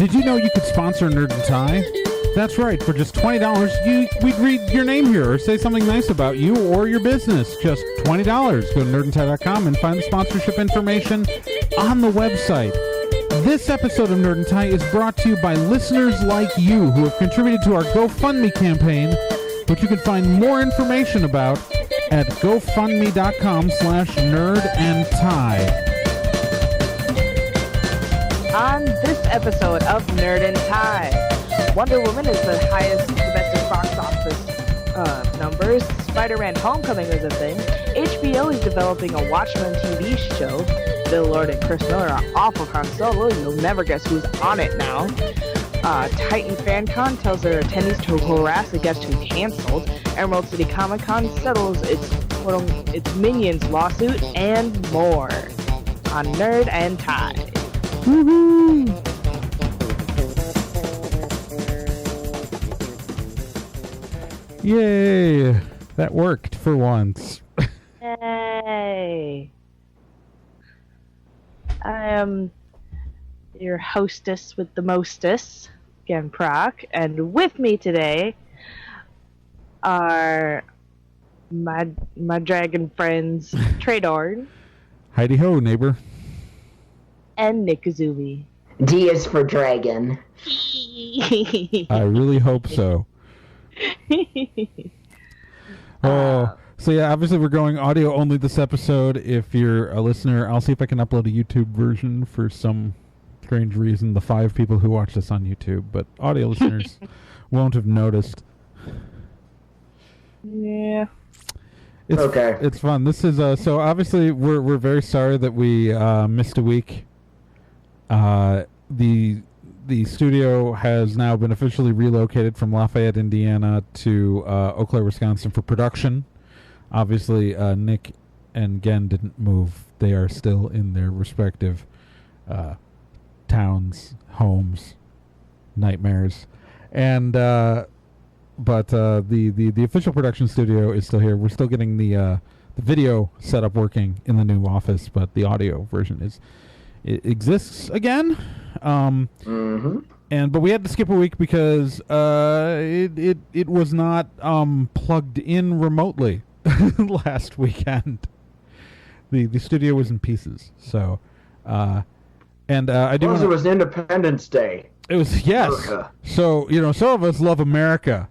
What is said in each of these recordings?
Did you know you could sponsor Nerd and Tie? That's right. For just $20, we'd read your name here or say something nice about you or your business. Just $20. Go to nerdandtie.com and find the sponsorship information on the website. This episode of Nerd and Tie is brought to you by listeners like you who have contributed to our GoFundMe campaign, which you can find more information about at gofundme.com/nerdandtie. On this episode of Nerd and Tie, Wonder Woman is the highest domestic box office numbers. Spider-Man Homecoming is a thing. HBO is developing a Watchmen TV show. Bill Lord and Chris Miller are off of Han Solo. You'll never guess who's on it now. Titan FanCon tells their attendees to harass the guest who canceled. Emerald City Comicon settles its Minions lawsuit and more on Nerd and Tie. Woohoo! Yay! That worked for once. Yay! I am your hostess with the mostess, again, Proc, and with me today are my dragon friends, Tradorn. Heidi ho, neighbor. And Nick Azumi. D is for dragon. I really hope so. So yeah, obviously we're going audio only this episode. If you're a listener, I'll see if I can upload a YouTube version for some strange reason. The 5 people who watch this on YouTube, but audio listeners won't have noticed. Yeah. It's fun. This is so obviously we're very sorry that we missed a week. The studio has now been officially relocated from Lafayette, Indiana to Eau Claire, Wisconsin for production. Obviously, Nick and Gen didn't move. They are still in their respective towns, homes, nightmares. And but the official production studio is still here. We're still getting the video setup working in the new office, but the audio version it exists again. But we had to skip a week because it was not plugged in remotely last weekend. The studio was in pieces. So I do. It was Independence Day. It was, yes. America. So some of us love America,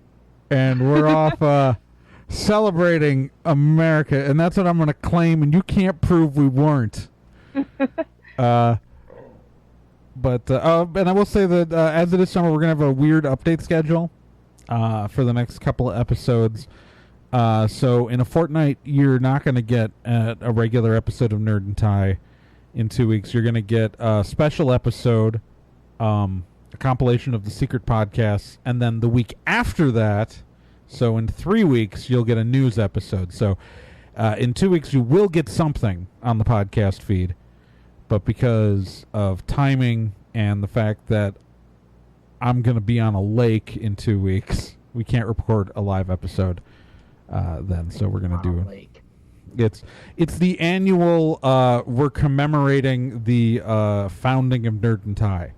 and we're off celebrating America, and that's what I'm going to claim. And you can't prove we weren't. But and I will say that as it is summer, we're going to have a weird update schedule for the next couple of episodes. So in a fortnight, you're not going to get a regular episode of Nerd and Tie in 2 weeks. You're going to get a special episode, a compilation of the secret podcasts, and then the week after that, so in 3 weeks, you'll get a news episode. So in 2 weeks, you will get something on the podcast feed. But because of timing and the fact that I'm going to be on a lake in 2 weeks, we can't record a live episode then. So we're going to do lake. It's the annual. We're commemorating the founding of Nerd and Tie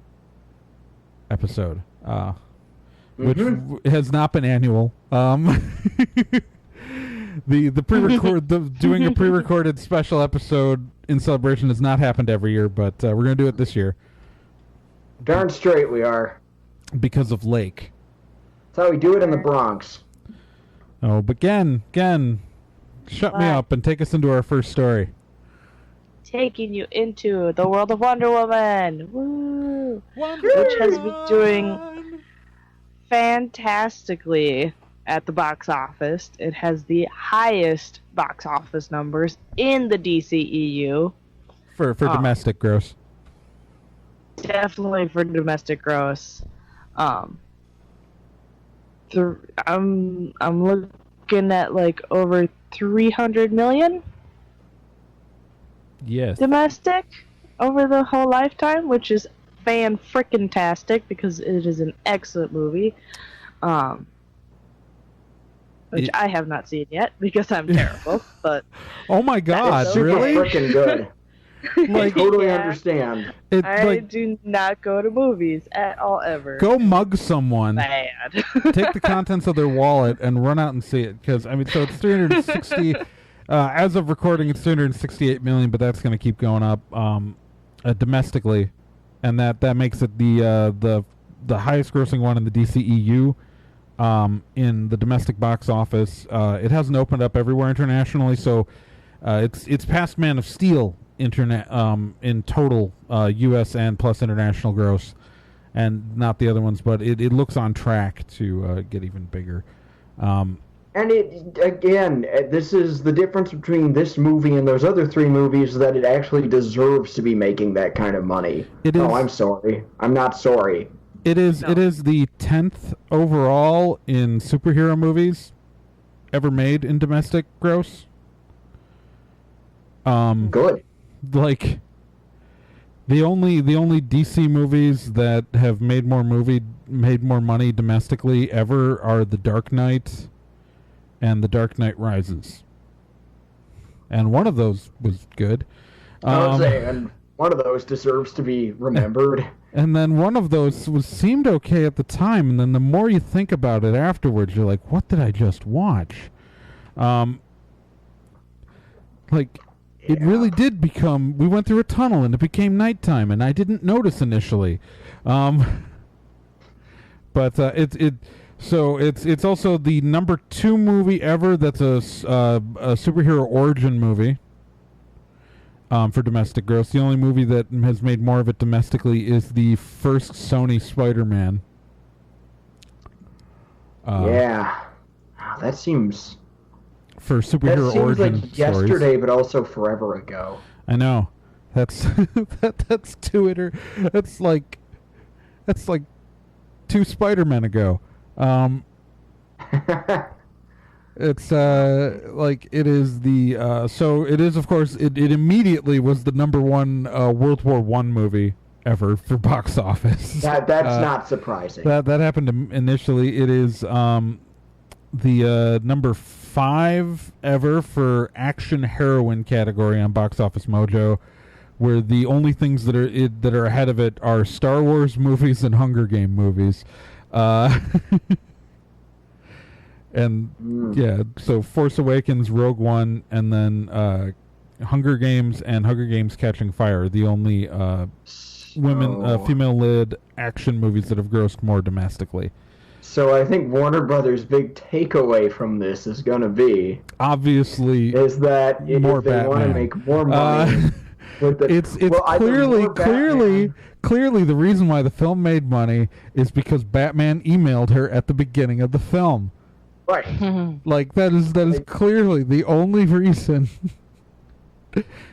episode, which has not been annual. The pre-record doing a pre-recorded special episode in celebration has not happened every year, but we're going to do it this year. Darn straight we are. Because of Lake. That's how we do it in the Bronx. Oh, but Gen, shut me up and take us into our first story. Taking you into the world of Wonder Woman. Woo! Which has been doing fantastically at the box office. It has the highest box office numbers in the DCEU. For domestic gross. Definitely for domestic gross. I'm looking at like over 300 million. Yes. Domestic over the whole lifetime, which is fan-frickin-tastic because it is an excellent movie. Which I have not seen yet because I'm terrible. But oh my god, super really? Freaking good. Like, Totally Yeah. understand. I do not go to movies at all ever. go mug someone, Bad. take the contents of their wallet, and run out and see it. Because I mean, so it's 360. As of recording, it's 368 million, but that's going to keep going up domestically, and that makes it the highest grossing one in the DCEU. In the domestic box office, it hasn't opened up everywhere internationally, so it's past Man of Steel in total U.S. and plus international gross, and not the other ones, but it looks on track to get even bigger. And this is the difference between this movie and those other three movies, that it actually deserves to be making that kind of money. Oh, I'm sorry. I'm not sorry. It is the 10th overall in superhero movies ever made in domestic gross. Good. Like the only DC movies that have made more money domestically ever are The Dark Knight and The Dark Knight Rises. And one of those was good. I would say, and one of those deserves to be remembered. And then one of those seemed okay at the time, and then the more you think about it afterwards, you're like, what did I just watch? It really did become, we went through a tunnel and it became nighttime, and I didn't notice initially. But it's also the number 2 movie ever that's a superhero origin movie. For domestic gross. The only movie that has made more of it domestically is the first Sony Spider-Man. That seems... For superhero origin like yesterday, stories. but also forever ago. I know. That's that's That's like 2 Spider-Men ago. It's like it is the so it is, of course, it immediately was the number 1 World War I movie ever for box office. That's not surprising. That happened initially. It is the number 5 ever for action heroine category on Box Office Mojo, where the only things that are ahead of it are Star Wars movies and Hunger Game movies. And yeah, so Force Awakens, Rogue One, and then Hunger Games and Hunger Games Catching Fire, the only female-led action movies that have grossed more domestically. So I think Warner Brothers' big takeaway from this is going to be, obviously, is that if they want to make more money, it's clearly the reason why the film made money is because Batman emailed her at the beginning of the film. Right. Like that is clearly the only reason.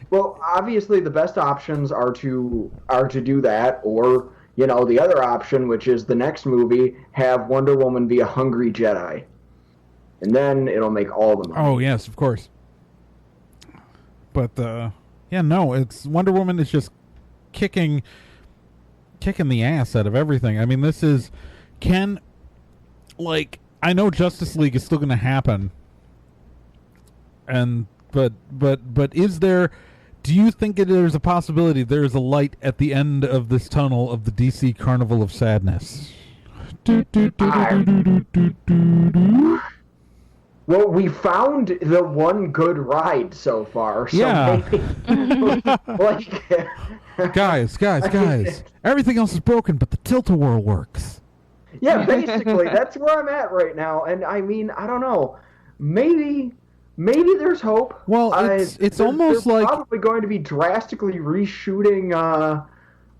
Well, obviously the best options are to do that, or the other option, which is the next movie, have Wonder Woman be a hungry Jedi, and then it'll make all the money. Oh yes, of course. But it's Wonder Woman is just kicking the ass out of everything. I mean, this is I know Justice League is still going to happen, but is there? Do you think there's a possibility there is a light at the end of this tunnel of the DC Carnival of Sadness? Well, we found the one good ride so far. So yeah. Maybe, guys, everything else is broken, but the tilt-a-whirl works. Yeah, basically, that's where I'm at right now. And I mean, I don't know. Maybe there's hope. Well, it's almost they're like probably going to be drastically reshooting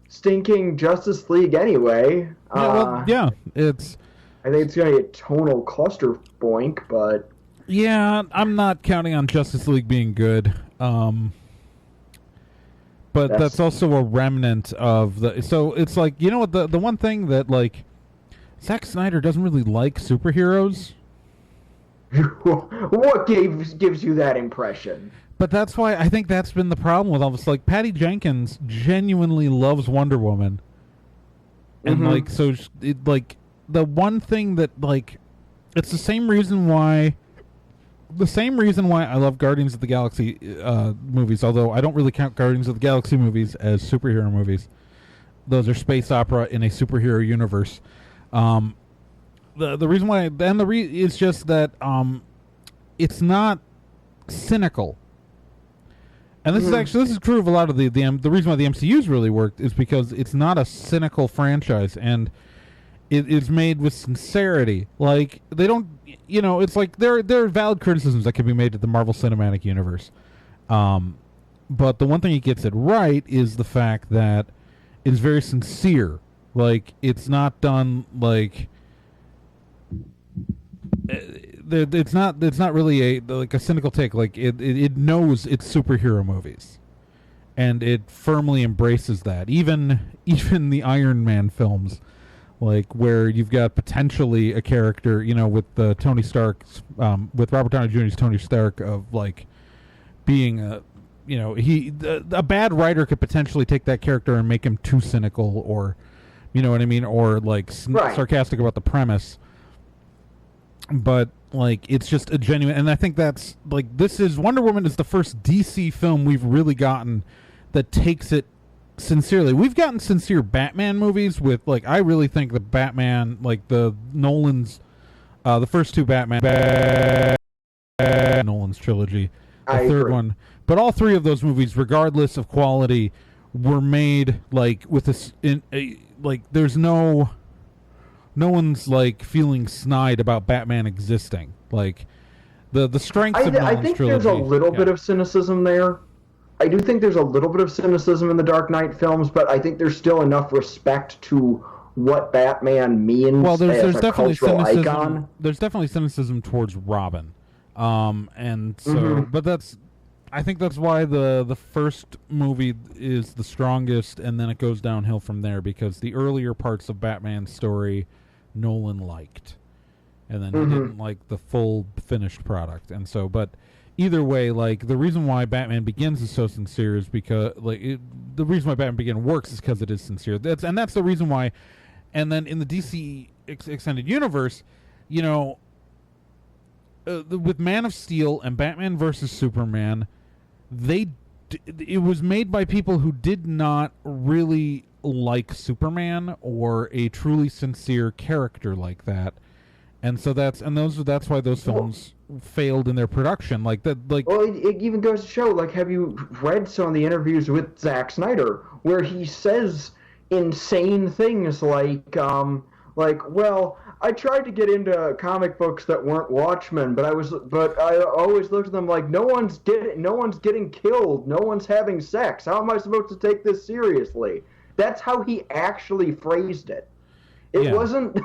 stinking Justice League anyway. I think it's going to be a tonal cluster boink, but yeah, I'm not counting on Justice League being good. But that's also a remnant of the. So it's like, what the one thing that like Zack Snyder doesn't really like superheroes. What gives you that impression? But that's why I think that's been the problem with all this. Like, Patty Jenkins genuinely loves Wonder Woman, and the one thing that it's the same reason why the same reason why I love Guardians of the Galaxy movies, although I don't really count Guardians of the Galaxy movies as superhero movies. Those are space opera in a superhero universe. The reason why, and is just that it's not cynical. And this is true of a lot of the reason why the MCU's really worked is because it's not a cynical franchise, and it is made with sincerity. Like, they don't, it's like there are valid criticisms that can be made to the Marvel Cinematic Universe. But the one thing it gets it right is the fact that it's very sincere. Like, it's not done like it's not really a cynical take. Like, it knows it's superhero movies, and it firmly embraces that. Even the Iron Man films, like, where you've got potentially a character, with the Tony Stark's, with Robert Downey Jr.'s Tony Stark, of like being a bad writer could potentially take that character and make him too cynical, or you know what I mean, or like sarcastic about the premise. But like, it's just a genuine, and I think that's like, Wonder Woman is the first DC film we've really gotten that takes it sincerely. We've gotten sincere Batman movies with, like, I really think the Batman, like the Nolan's, the first two Batman Nolan's trilogy, the third one, but all three of those movies, regardless of quality, were made like with this like, there's no one's like feeling snide about Batman existing. Like, the strengths of Nolan's I think trilogy, there's a little bit of cynicism there. I do think there's a little bit of cynicism in the Dark Knight films, but I think there's still enough respect to what Batman means there's as a definitely cultural cynicism. icon. There's definitely cynicism towards Robin, and so, but I think that's why the first movie is the strongest, and then it goes downhill from there, because the earlier parts of Batman's story Nolan liked, and then he didn't like the full finished product. And so, but either way, like, the reason why Batman Begins is so sincere is because, like, the reason why Batman Begins works is because it is sincere. That's the reason why. And then in the DC extended universe, with Man of Steel and Batman versus Superman, it was made by people who did not really like Superman or a truly sincere character like that. And so that's why those films failed in their production. Like that, like, well, it even goes to show. Like, have you read some of the interviews with Zack Snyder where he says insane things like, well, I tried to get into comic books that weren't Watchmen, but I always looked at them like, no one's getting killed, no one's having sex. How am I supposed to take this seriously? That's how he actually phrased it. It wasn't.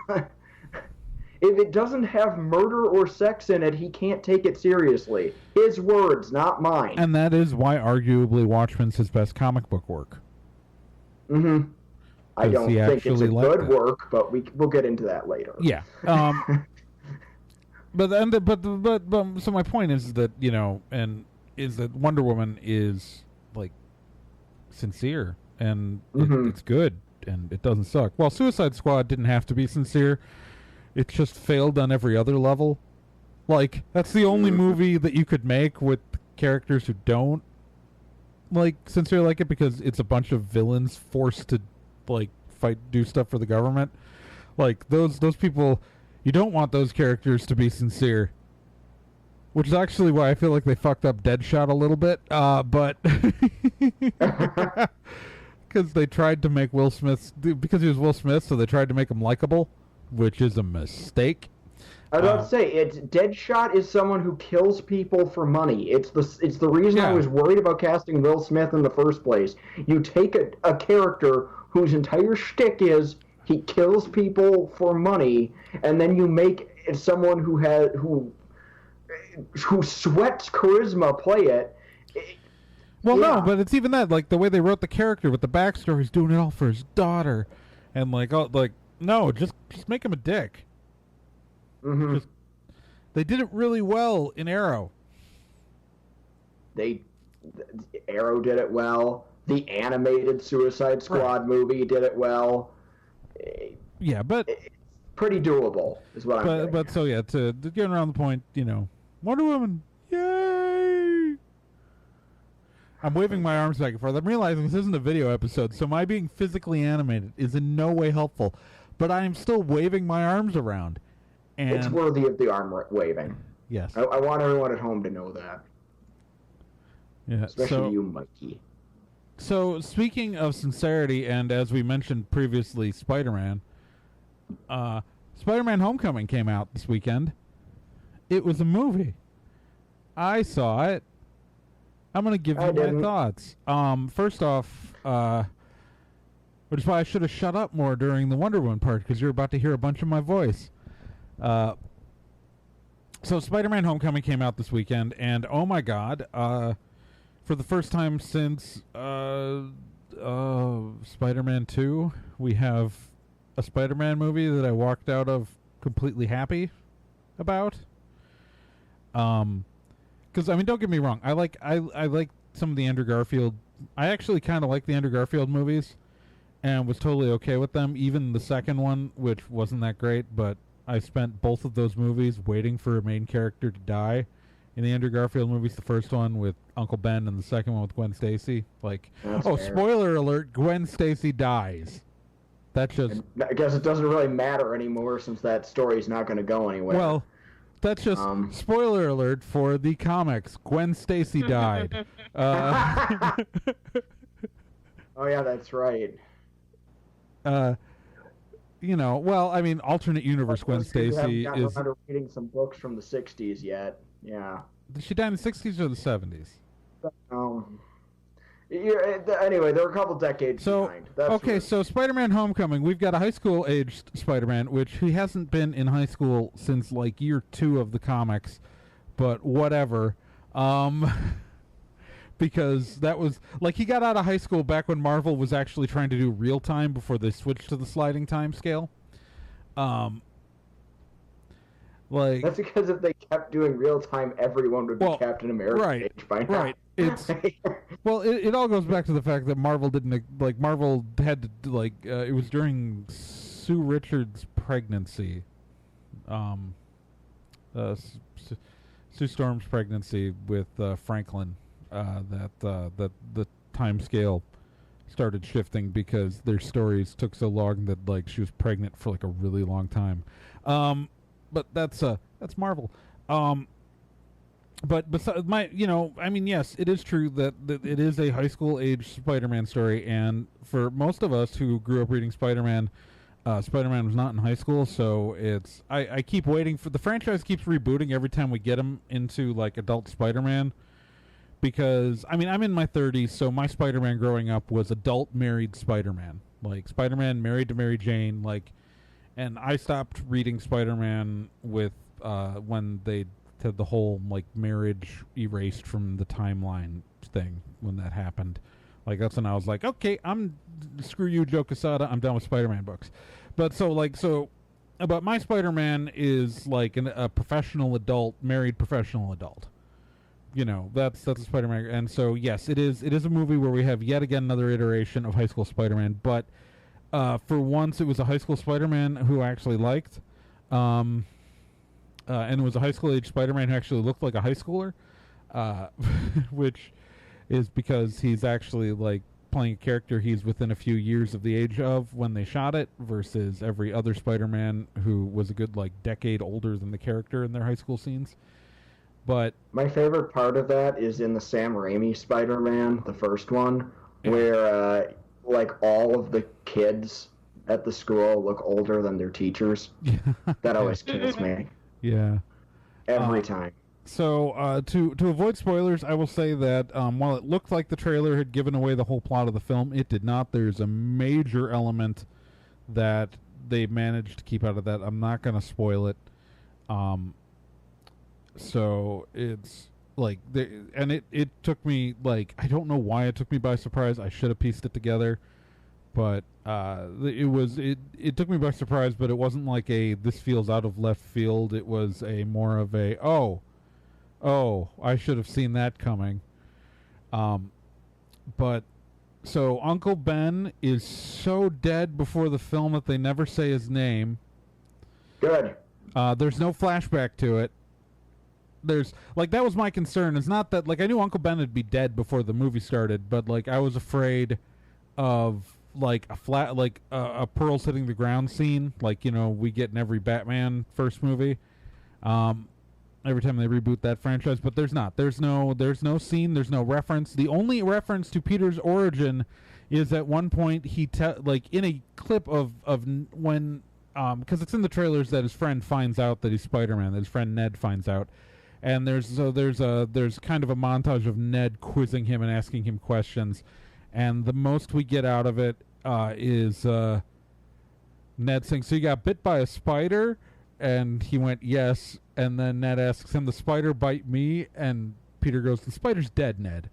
If it doesn't have murder or sex in it, he can't take it seriously. His words, not mine. And that is why, arguably, Watchmen's his best comic book work. Mm-hmm. I don't think it's a good work, but we'll get into that later. Yeah. But so my point is that, is that Wonder Woman is, like, sincere, and it's good, and it doesn't suck. Well, Suicide Squad didn't have to be sincere. It just failed on every other level. Like, that's the only movie that you could make with characters who don't, like, sincerely like it, because it's a bunch of villains forced to, like, do stuff for the government. Like, those people, you don't want those characters to be sincere. Which is actually why I feel like they fucked up Deadshot a little bit. But because they tried to make Will Smith, because he was Will Smith, so they tried to make him likable, which is a mistake. I was about to say, Deadshot is someone who kills people for money. It's the reason I was worried about casting Will Smith in the first place. You take a character whose entire shtick is he kills people for money, and then you make someone who sweats charisma play it. Well, no, but it's even that, like, the way they wrote the character with the backstory, he's doing it all for his daughter, and no, just make him a dick. Mm-hmm. They did it really well in Arrow. Arrow did it well. The animated Suicide Squad movie did it well. Yeah, but it's pretty doable, is what I'm saying. But so yeah, to get around the point, Wonder Woman! Yay! I'm waving my arms back and forth. I'm realizing this isn't a video episode, so my being physically animated is in no way helpful. But I am still waving my arms around. And it's worthy of the arm waving. Yes. I want everyone at home to know that. Yeah, especially you, Mikey. So, speaking of sincerity, and as we mentioned previously, Spider-Man Homecoming came out this weekend. It was a movie. I saw it. I'm going to give you my thoughts. First off, which is why I should have shut up more during the Wonder Woman part, because you're about to hear a bunch of my voice. So, Spider-Man Homecoming came out this weekend, and oh my god, for the first time since Spider-Man 2, we have a Spider-Man movie that I walked out of completely happy about. Because I mean, don't get me wrong, I like some of the Andrew Garfield. I actually kind of like the Andrew Garfield movies, and was totally okay with them. Even the second one, which wasn't that great, but I spent both of those movies waiting for a main character to die. In the Andrew Garfield movies, the first one with Uncle Ben and the second one with Gwen Stacy. Like, that's oh, fair. Spoiler alert, Gwen Stacy dies. That's just... I guess it doesn't really matter anymore since that story's not going to go anywhere. Well, that's just spoiler alert for the comics. Gwen Stacy died. Oh, yeah, that's right. You know, well, I mean, alternate universe Gwen Stacy is... I'm reading some books from the 60s yet. Yeah. Did she die in the 60s or the 70s? Anyway, there were a couple decades behind. So Spider-Man Homecoming, we've got a high school-aged Spider-Man, which he hasn't been in high school since, like, year 2 of the comics, but whatever. Because that was... Like, he got out of high school back when Marvel was actually trying to do real-time before they switched to the sliding time scale. Like, that's because if they kept doing real time, everyone would be Captain America age by now. Right. It's well, it all goes back to the fact that Marvel didn't Marvel had to it was during Sue Richards' pregnancy, Sue Storm's pregnancy with Franklin, that the time scale started shifting because their stories took so long that like she was pregnant for like a really long time. But that's Marvel. But besides I mean, yes, it is true that it is a high school age Spider-Man story, and for most of us who grew up reading Spider-Man, Spider-Man was not in high school, so it's I keep waiting for the franchise keeps rebooting every time we get him into like adult Spider-Man, because I mean I'm in my 30s, so my Spider-Man growing up was adult married Spider-Man, like Spider-Man married to Mary Jane, like. And I stopped reading Spider-Man with when they had the whole like marriage erased from the timeline thing when that happened. Like that's when I was like, okay, screw you, Joe Quesada, I'm done with Spider-Man books. But but my Spider-Man is like a professional adult, married professional adult. You know, that's a Spider-Man, and so yes, it is a movie where we have yet again another iteration of high school Spider-Man, but. For once, it was a high school Spider-Man who I actually liked, and it was a high school-age Spider-Man who actually looked like a high schooler, which is because he's actually like playing a character he's within a few years of the age of when they shot it, versus every other Spider-Man who was a good like decade older than the character in their high school scenes. But my favorite part of that is in the Sam Raimi Spider-Man, the first one, where like all of the kids at the school look older than their teachers. That always kills me. Yeah. Every time. So to avoid spoilers, I will say that while it looked like the trailer had given away the whole plot of the film, it did not. There's a major element that they managed to keep out of that. I'm not going to spoil it. So it's like, it took me, like, I don't know why it took me by surprise. I should have pieced it together, but it took me by surprise. But it wasn't like this feels out of left field. It was a more of a oh, I should have seen that coming. But so Uncle Ben is so dead before the film that they never say his name. Good. There's no flashback to it. there's like that was my concern. It's not that like I knew Uncle Ben would be dead before the movie started, but like I was afraid of like a flat like a pearls hitting the ground scene, like we get in every Batman first movie. Every time they reboot that franchise, but there's not. There's no scene. There's no reference. The only reference to Peter's origin is at one point he like in a clip of when because it's in the trailers that his friend finds out that he's Spider-Man. That his friend Ned finds out, and there's kind of a montage of Ned quizzing him and asking him questions, and the most we get out of it is Ned saying, "So you got bit by a spider?" And he went, "Yes." And then Ned asks him, "The spider bite me?" And Peter goes, "The spider's dead, Ned."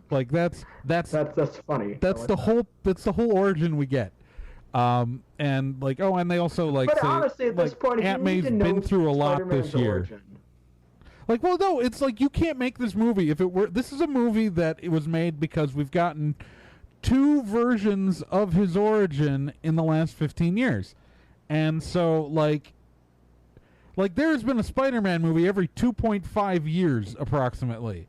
Like that's funny. That's the whole origin we get. And like and they also like but say, honestly, at this point, Aunt May's been through a lot this year. Origin. Like, well, no, it's like you can't make this movie if it were. This is a movie that it was made because we've gotten 2 versions of his origin in the last 15 years. And so, like there has been a Spider-Man movie every 2.5 years, approximately.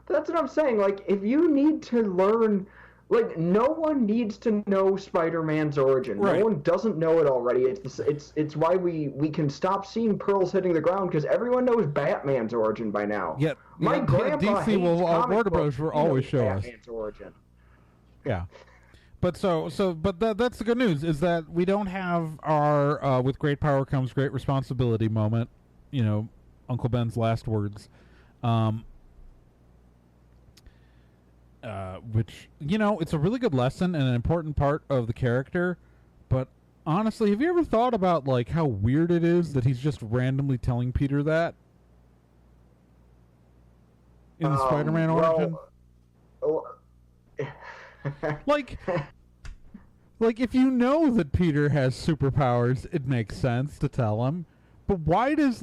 That's what I'm saying. Like, if you need to learn... Like, no one needs to know Spider-Man's origin. Right. No one doesn't know it already. It's why we can stop seeing pearls hitting the ground, because everyone knows Batman's origin by now. Yet, My grandpa DC will Warner Bros. Will always show Batman's origin. Yeah. But that's the good news, is that we don't have our with great power comes great responsibility moment, Uncle Ben's last words, which, it's a really good lesson and an important part of the character, but honestly, have you ever thought about, like, how weird it is that he's just randomly telling Peter that? In the Spider-Man origin? Like if you know that Peter has superpowers, it makes sense to tell him. But why does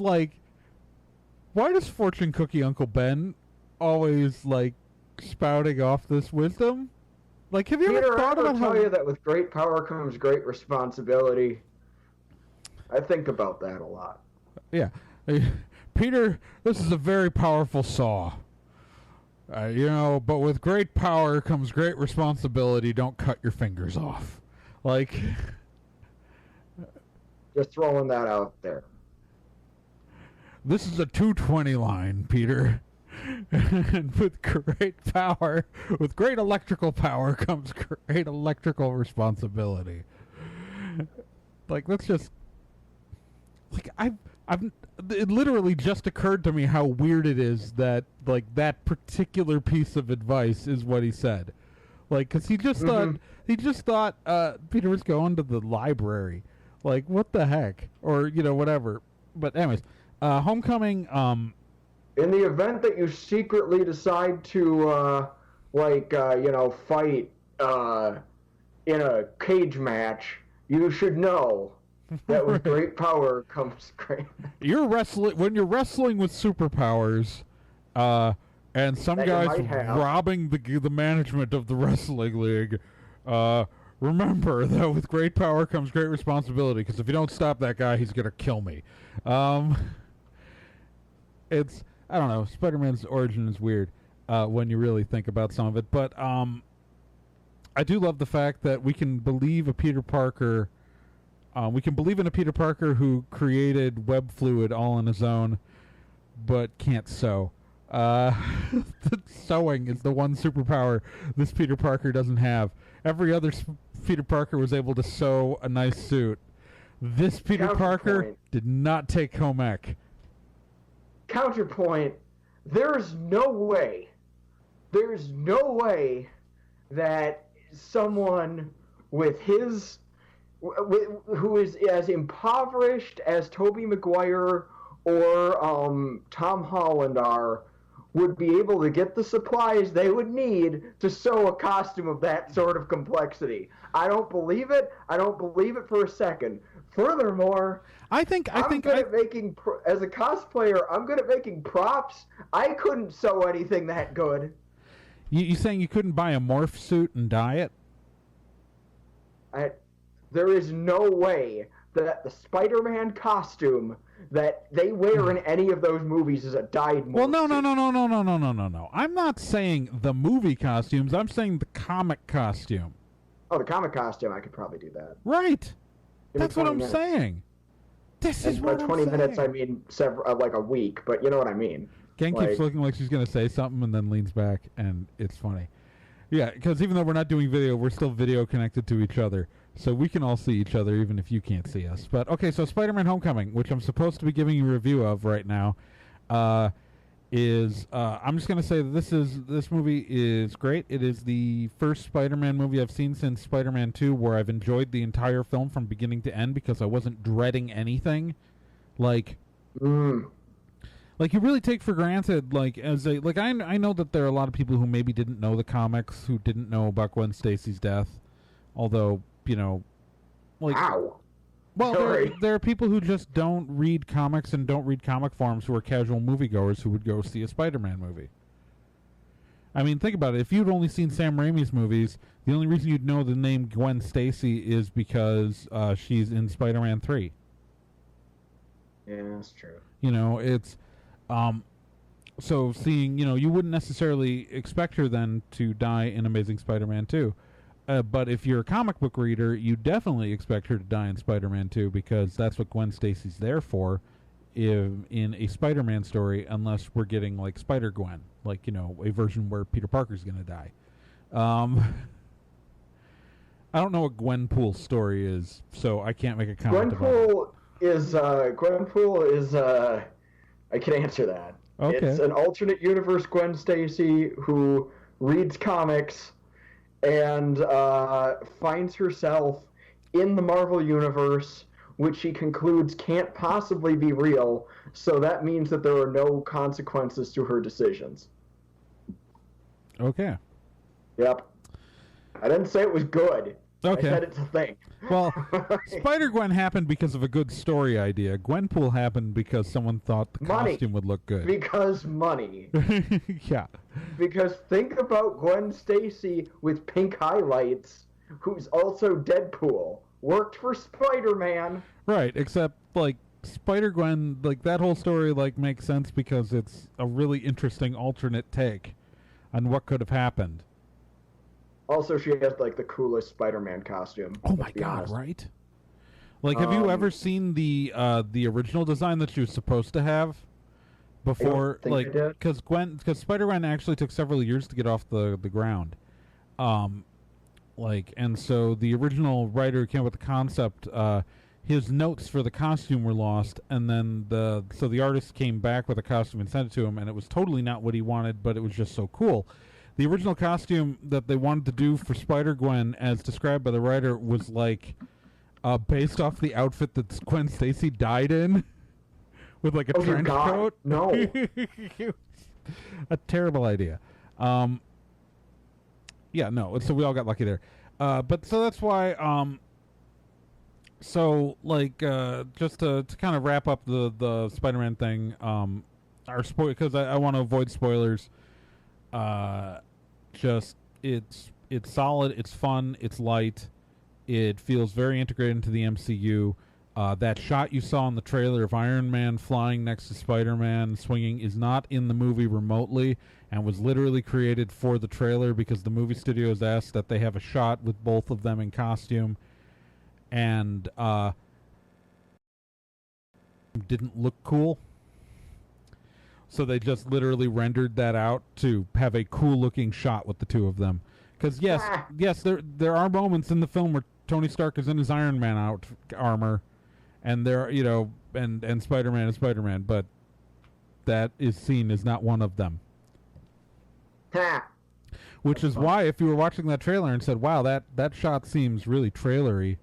fortune cookie Uncle Ben always like spouting off this wisdom? Like, have you ever thought about how? I tell you that with great power comes great responsibility. I think about that a lot. Yeah, Peter, this is a very powerful saw. But with great power comes great responsibility. Don't cut your fingers off. Like, just throwing that out there. This is a 220 line, Peter. And with great power, with great electrical power comes great electrical responsibility. Like, that's just... Like, it literally just occurred to me how weird it is that, like, that particular piece of advice is what he said. Like, because he just thought Peter was going to the library. Like, what the heck? Or, whatever. But anyways, Homecoming, in the event that you secretly decide to, fight in a cage match, you should know that with great power comes great... When you're wrestling with superpowers, and some guy's robbing the management of the wrestling league, remember that with great power comes great responsibility, because if you don't stop that guy, he's going to kill me. It's... I don't know. Spider-Man's origin is weird when you really think about some of it. But I do love the fact that we can believe a Peter Parker... we can believe in a Peter Parker who created web fluid all on his own, but can't sew. Sewing is the one superpower this Peter Parker doesn't have. Every other Peter Parker was able to sew a nice suit. This Peter Parker did not take home ec. Counterpoint, there's no way that someone with his... who is as impoverished as Tobey Maguire or Tom Holland are, would be able to get the supplies they would need to sew a costume of that sort of complexity. I don't believe it. I don't believe it for a second. Furthermore, I'm good at making as a cosplayer. I'm good at making props. I couldn't sew anything that good. You saying you couldn't buy a morph suit and dye it? There is no way that the Spider-Man costume that they wear in any of those movies is a dyed morph. Well, no. I'm not saying the movie costumes. I'm saying the comic costume. Oh, the comic costume, I could probably do that. Right. That's what I'm minutes. saying. This is what I'm 20 saying. minutes, I mean like a week, but you know what I mean. Ken keeps looking like she's going to say something and then leans back, and it's funny. Yeah, because even though we're not doing video, we're still video connected to each other. So we can all see each other even if you can't see us. But, okay, so Spider-Man Homecoming, which I'm supposed to be giving you a review of right now, is I'm just going to say that this movie is great. It is the first Spider-Man movie I've seen since Spider-Man 2 where I've enjoyed the entire film from beginning to end because I wasn't dreading anything. Like you really take for granted, I know that there are a lot of people who maybe didn't know the comics, who didn't know about Gwen Stacy's death, although, Ow. Well, there are people who just don't read comics and don't read comic forums who are casual moviegoers who would go see a Spider-Man movie. I mean, think about it. If you'd only seen Sam Raimi's movies, the only reason you'd know the name Gwen Stacy is because she's in Spider-Man 3. Yeah, that's true. It's... so seeing, you wouldn't necessarily expect her then to die in Amazing Spider-Man 2. But if you're a comic book reader, you definitely expect her to die in Spider-Man 2 because that's what Gwen Stacy's there for in a Spider-Man story, unless we're getting, like, Spider-Gwen, a version where Peter Parker's going to die. I don't know what Gwenpool's story is, so I can't make a comment about it. Gwenpool is, I can answer that. Okay. It's an alternate universe Gwen Stacy who reads comics and finds herself in the Marvel Universe, which she concludes can't possibly be real, so that means that there are no consequences to her decisions. Okay. Yep. I didn't say it was good. Okay. I said it's a thing. Well, Spider-Gwen happened because of a good story idea. Gwenpool happened because someone thought the costume would look good. Because money. Yeah. Because think about Gwen Stacy with pink highlights, who's also Deadpool. Worked for Spider-Man. Right, except, Spider-Gwen, that whole story, makes sense because it's a really interesting alternate take on what could have happened. Also, she has, the coolest Spider-Man costume. Oh my god, right? Have you ever seen the original design that she was supposed to have? Before, because Spider-Gwen actually took several years to get off the ground. And so the original writer who came up with the concept, his notes for the costume were lost, and then the artist came back with a costume and sent it to him, and it was totally not what he wanted, but it was just so cool. The original costume that they wanted to do for Spider-Gwen, as described by the writer, was based off the outfit that Gwen Stacy died in, with a trench coat. No, a terrible idea. Yeah, no. So we all got lucky there. But so that's why. Just to kind of wrap up the Spider-Man thing, because I want to avoid spoilers. It's solid, it's fun, it's light, it feels very integrated into the MCU. That shot you saw in the trailer of Iron Man flying next to Spider-Man swinging is not in the movie remotely and was literally created for the trailer because the movie studios asked that they have a shot with both of them in costume, and didn't look cool. So they just literally rendered that out to have a cool-looking shot with the two of them. Because yes, there are moments in the film where Tony Stark is in his Iron Man armor, and and Spider-Man is Spider-Man, but that is seen as not one of them. Which is why, if you were watching that trailer and said, "Wow, that shot seems really trailery,"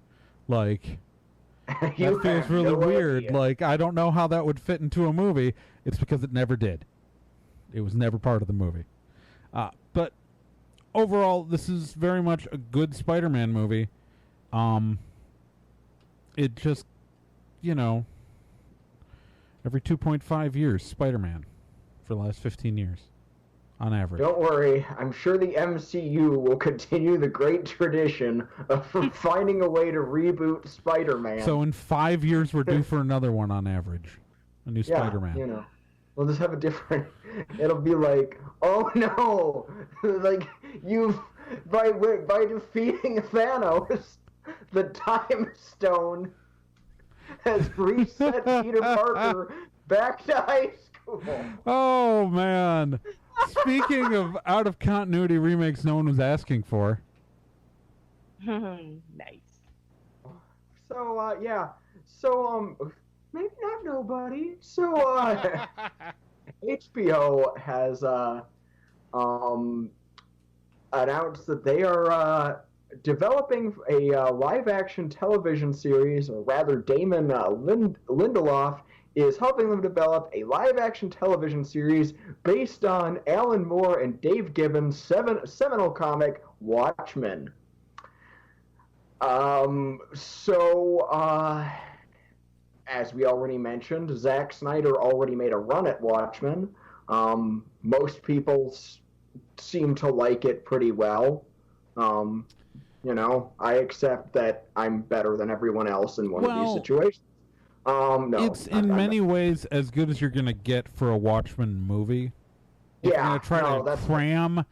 that feels really weird. I don't know how that would fit into a movie. It's because it never did. It was never part of the movie. But overall, this is very much a good Spider-Man movie. It just, every 2.5 years, Spider-Man for the last 15 years. on average. Don't worry, I'm sure the MCU will continue the great tradition of finding a way to reboot Spider-Man. So in 5 years, we're due for another one on average. A new Spider-Man. You know. We'll just have a different... It'll be like, oh no! Like, by defeating Thanos, the Time Stone has reset Peter Parker back to high school. Oh, man. Speaking of out-of-continuity remakes no one was asking for. Nice. So, yeah. So, maybe not nobody. So, HBO has, announced that they are, developing a live-action television series, or rather Damon Lindelof is helping them develop a live-action television series based on Alan Moore and Dave Gibbons' seminal comic, Watchmen. As we already mentioned, Zack Snyder already made a run at Watchmen. Most people seem to like it pretty well. I accept that I'm better than everyone else in one of these situations. No. It's in many ways as good as you're going to get for a Watchmen movie. If you're going to try to cram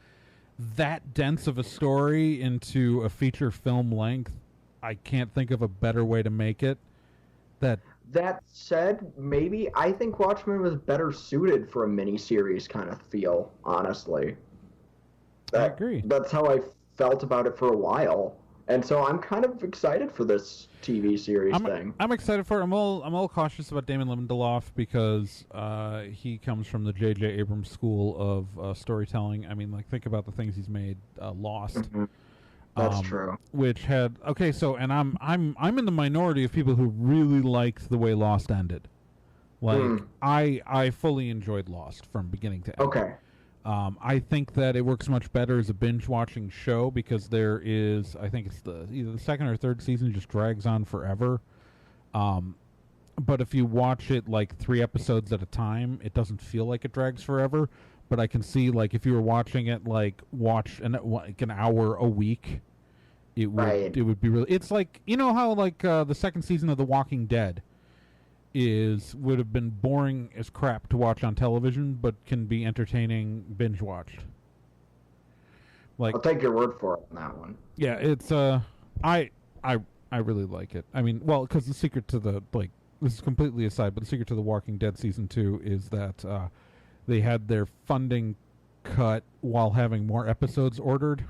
that dense of a story into a feature film length, I can't think of a better way to make it. That said, maybe I think Watchmen was better suited for a miniseries kind of feel, honestly. I agree. That's how I felt about it for a while. And so I'm kind of excited for this TV series thing. I'm excited for it. I'm a little cautious about Damon Lindelof because he comes from the J.J. Abrams school of storytelling. I mean, like, think about the things he's made. Lost. Mm-hmm. That's true. Which had and I'm in the minority of people who really liked the way Lost ended. Like I fully enjoyed Lost from beginning to end. Okay. I think that it works much better as a binge-watching show because there is, I think it's either the second or third season just drags on forever. But if you watch it like 3 episodes at a time, it doesn't feel like it drags forever. But I can see, like, if you were watching it like an hour a week, it would be really. It's like, you know how like the second season of The Walking Dead would have been boring as crap to watch on television, but can be entertaining binge watched. Like, I'll take your word for it on that one. Yeah, it's I really like it. I mean, well, because the secret to the this is completely aside, but the secret to The Walking Dead season 2 is that they had their funding cut while having more episodes ordered.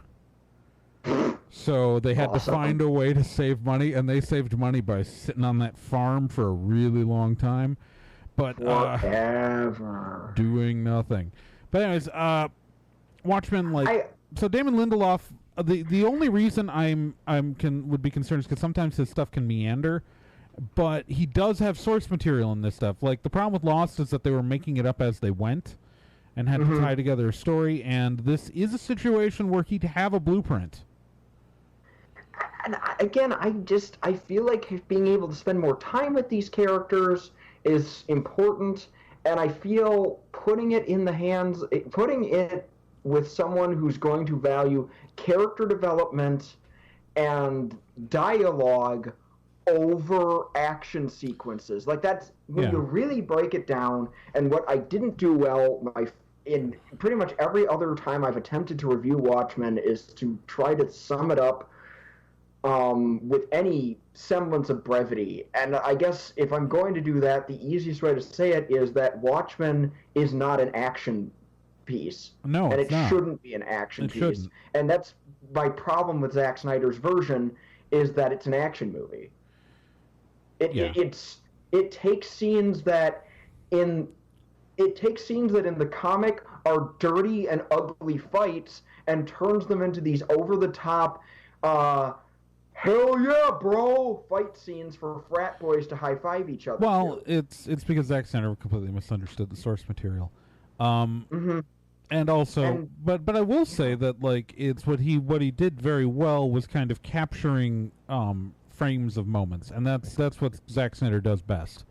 So they had to find a way to save money, and they saved money by sitting on that farm for a really long time. But doing nothing. But anyways, Watchmen, so Damon Lindelof, the only reason would be concerned is because sometimes his stuff can meander, but he does have source material in this stuff. Like, the problem with Lost is that they were making it up as they went and had to tie together a story, and this is a situation where he'd have a blueprint. And again, I feel like being able to spend more time with these characters is important, and I feel putting it with someone who's going to value character development and dialogue over action sequences. Like, that's when you really break it down. And what I didn't do well in pretty much every other time I've attempted to review Watchmen is to try to sum it up with any semblance of brevity. And I guess if I'm going to do that, the easiest way to say it is that Watchmen is not an action piece. No, and it shouldn't be an action piece. Shouldn't. And that's my problem with Zack Snyder's version, is that it's an action movie. It takes scenes that in the comic are dirty and ugly fights and turns them into these over-the-top hell yeah, bro! Fight scenes for frat boys to high-five each other. Well, it's because Zack Snyder completely misunderstood the source material. And also, but I will say that, like, it's what he did very well was kind of capturing frames of moments, and that's what Zack Snyder does best,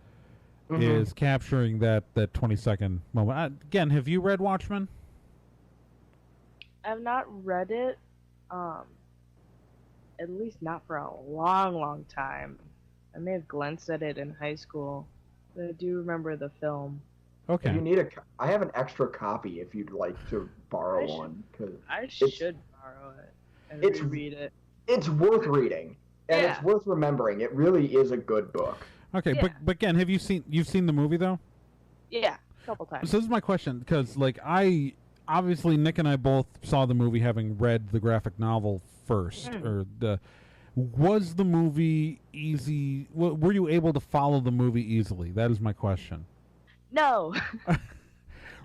is capturing that 20-second moment. Again, have you read Watchmen? I've not read it, at least not for a long, long time. I may have glanced at it in high school, but I do remember the film. Okay. If you need I have an extra copy if you'd like to borrow one. I should borrow it and reread it. It's worth reading, and it's worth remembering. It really is a good book. Okay, but Ken, you've seen the movie though? Yeah, a couple times. So this is my question, because like obviously Nick and I both saw the movie having read the graphic novel first, was the movie easy? Were you able to follow the movie easily? That is my question. No.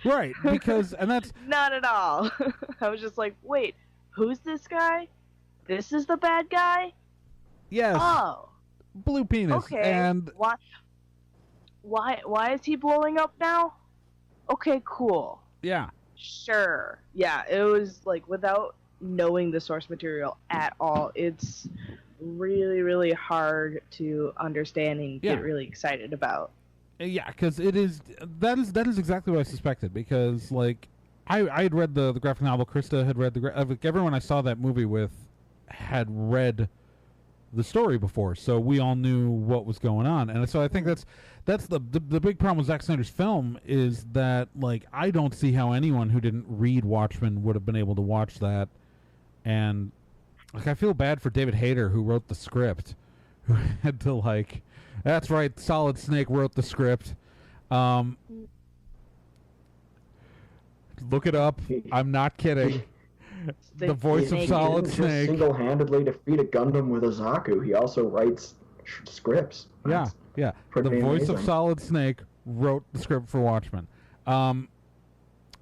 Right, because and that's not at all. I was just like, wait, who's this guy? This is the bad guy? Yes. Oh. Blue penis. Okay. And why is he blowing up now? Okay, cool. Yeah. Sure. Yeah, it was like without knowing the source material at all, it's really, really hard to understand and get really excited about. Yeah, because that is exactly what I suspected. Because like I had read the graphic novel, Krista had read everyone I saw that movie with had read the story before, so we all knew what was going on. And so I think that's the big problem with Zack Snyder's film is that like I don't see how anyone who didn't read Watchmen would have been able to watch that. And like I feel bad for David Hayter, who wrote the script, who had to like, that's right, Solid Snake wrote the script. Look it up. I'm not kidding. The voice of Solid Snake. Just single-handedly defeat a Gundam with a Zaku. He also writes scripts. Yeah. The voice amazing. of Solid Snake wrote the script for Watchmen.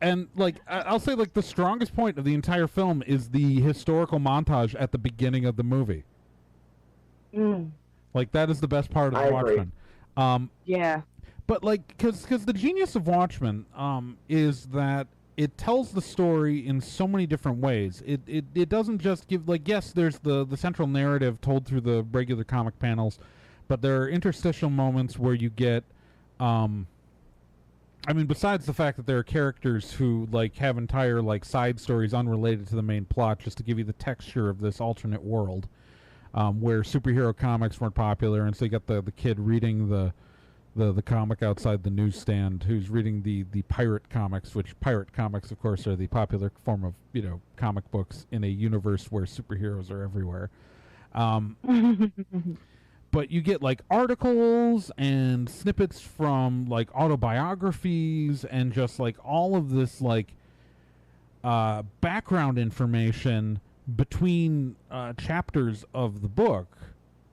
And like I'll say, like the strongest point of the entire film is the historical montage at the beginning of the movie. Like that is the best part of Watchmen. Yeah. But like, because the genius of Watchmen is that it tells the story in so many different ways. It doesn't just give, like, yes, there's the central narrative told through the regular comic panels, but there are interstitial moments where you get, I mean, besides the fact that there are characters who, like, have entire, like, side stories unrelated to the main plot, just to give you the texture of this alternate world, where superhero comics weren't popular, and so you got the kid reading the comic outside the newsstand who's reading the pirate comics, which pirate comics, of course, are the popular form of, comic books in a universe where superheroes are everywhere. But you get, like, articles and snippets from, like, autobiographies and just, like, all of this, like, background information between chapters of the book.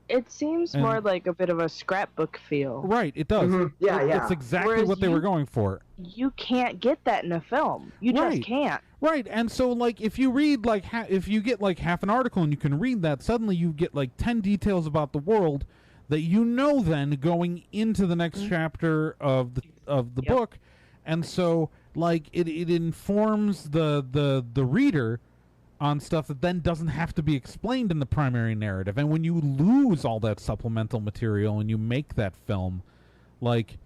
It seems more like a bit of a scrapbook feel. Right, it does. Mm-hmm. Yeah. It's exactly Whereas what they were going for. You can't get that in a film. You just can't. Right, and so, like, if you read, like, if you get, like, half an article and you can read that, suddenly you get, like, 10 details about the world that you know then going into the next chapter of the book. And so, like, it informs the reader on stuff that then doesn't have to be explained in the primary narrative. And when you lose all that supplemental material and you make that film, like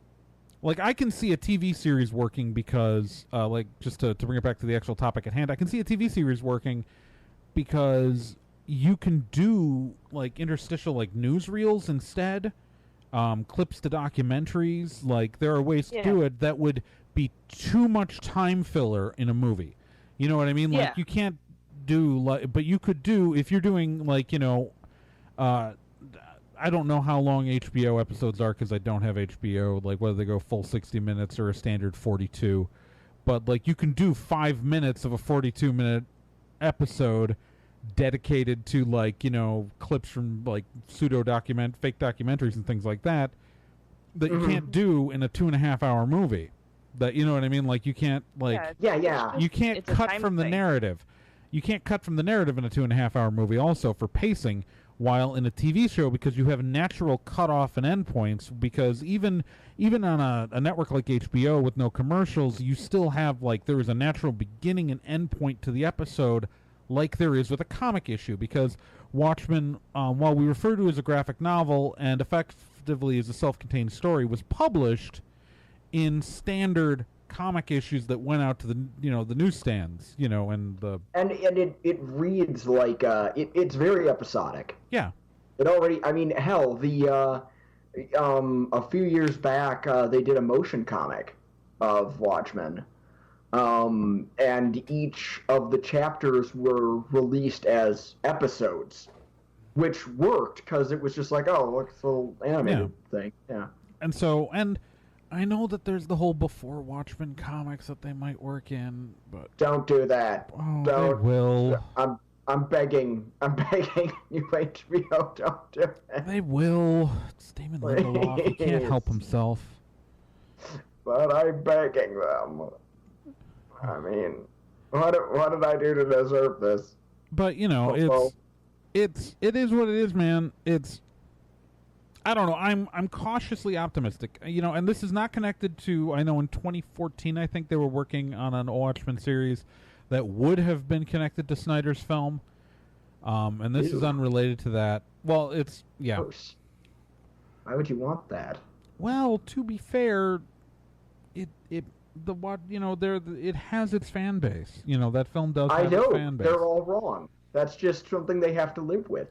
I can see a TV series working because, like, just to bring it back to the actual topic at hand, I can see a TV series working because you can do, like, interstitial, like, newsreels instead, clips to documentaries. Like, there are ways to do it that would be too much time filler in a movie. You know what I mean? Like, you can't do, like, but you could do, if you're doing, like, I don't know how long HBO episodes are because I don't have HBO, like whether they go full 60 minutes or a standard 42, but like you can do 5 minutes of a 42-minute episode dedicated to, like, clips from, like, fake documentaries and things like that you can't do in a 2.5-hour movie. That, you know what I mean? Like, you can't, like, you can't cut from the narrative. You can't cut from the narrative in a 2.5-hour movie also for pacing, while in a TV show, because you have natural cutoff and endpoints, because even on a network like HBO with no commercials, you still have, like, there is a natural beginning and endpoint to the episode like there is with a comic issue, because Watchmen, while we refer to it as a graphic novel and effectively as a self-contained story, was published in standard comic issues that went out to the the newsstands, and the and it reads like it's very episodic. Yeah. It already, I mean, hell, a few years back they did a motion comic of Watchmen, and each of the chapters were released as episodes, which worked because it was just like, oh, look, it's a little animated thing. Yeah. And I know that there's the whole before Watchmen comics that they might work in, but don't do that. Oh, don't. They will. I'm begging you, HBO, don't do it. They will. It's Damon Lindelof. He can't help himself. But I'm begging them. I mean, what did I do to deserve this? But it is what it is, man. I don't know. I'm cautiously optimistic. And this is not connected to. I know in 2014, I think they were working on an Watchmen series that would have been connected to Snyder's film, and this is unrelated to that. Well, it's Gross. Why would you want that? Well, to be fair, it has its fan base. That film does. Have its fan base. They're all wrong. That's just something they have to live with.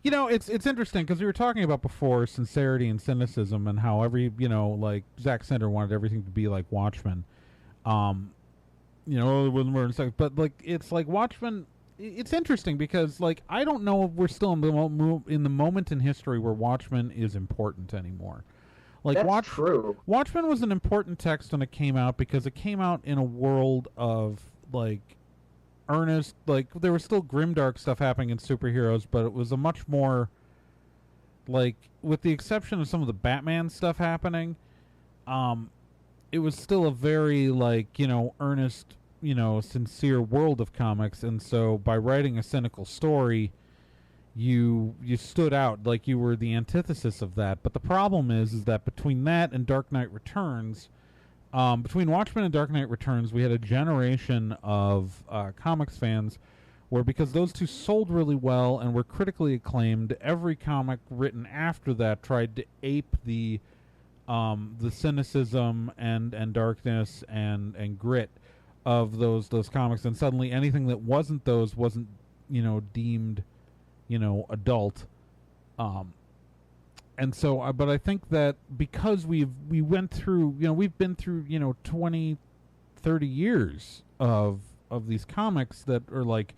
It's interesting because we were talking about before sincerity and cynicism and how like Zack Snyder wanted everything to be like Watchmen. But like it's like Watchmen. It's interesting because like I don't know if we're still in the moment in history where Watchmen is important anymore. Like that's true. Watchmen was an important text when it came out because it came out in a world of like earnest, like there was still grimdark stuff happening in superheroes, but it was a much more like, with the exception of some of the Batman stuff happening, it was still a very like earnest, sincere world of comics, and so by writing a cynical story, you stood out, like you were the antithesis of that. But the problem is that between that and Dark Knight Returns, between Watchmen and Dark Knight Returns, we had a generation of comics fans where, because those two sold really well and were critically acclaimed, every comic written after that tried to ape the cynicism and darkness and grit of those comics, and suddenly anything that wasn't those wasn't deemed adult. And so, but I think that because we've been through 20, 30 years of these comics that are like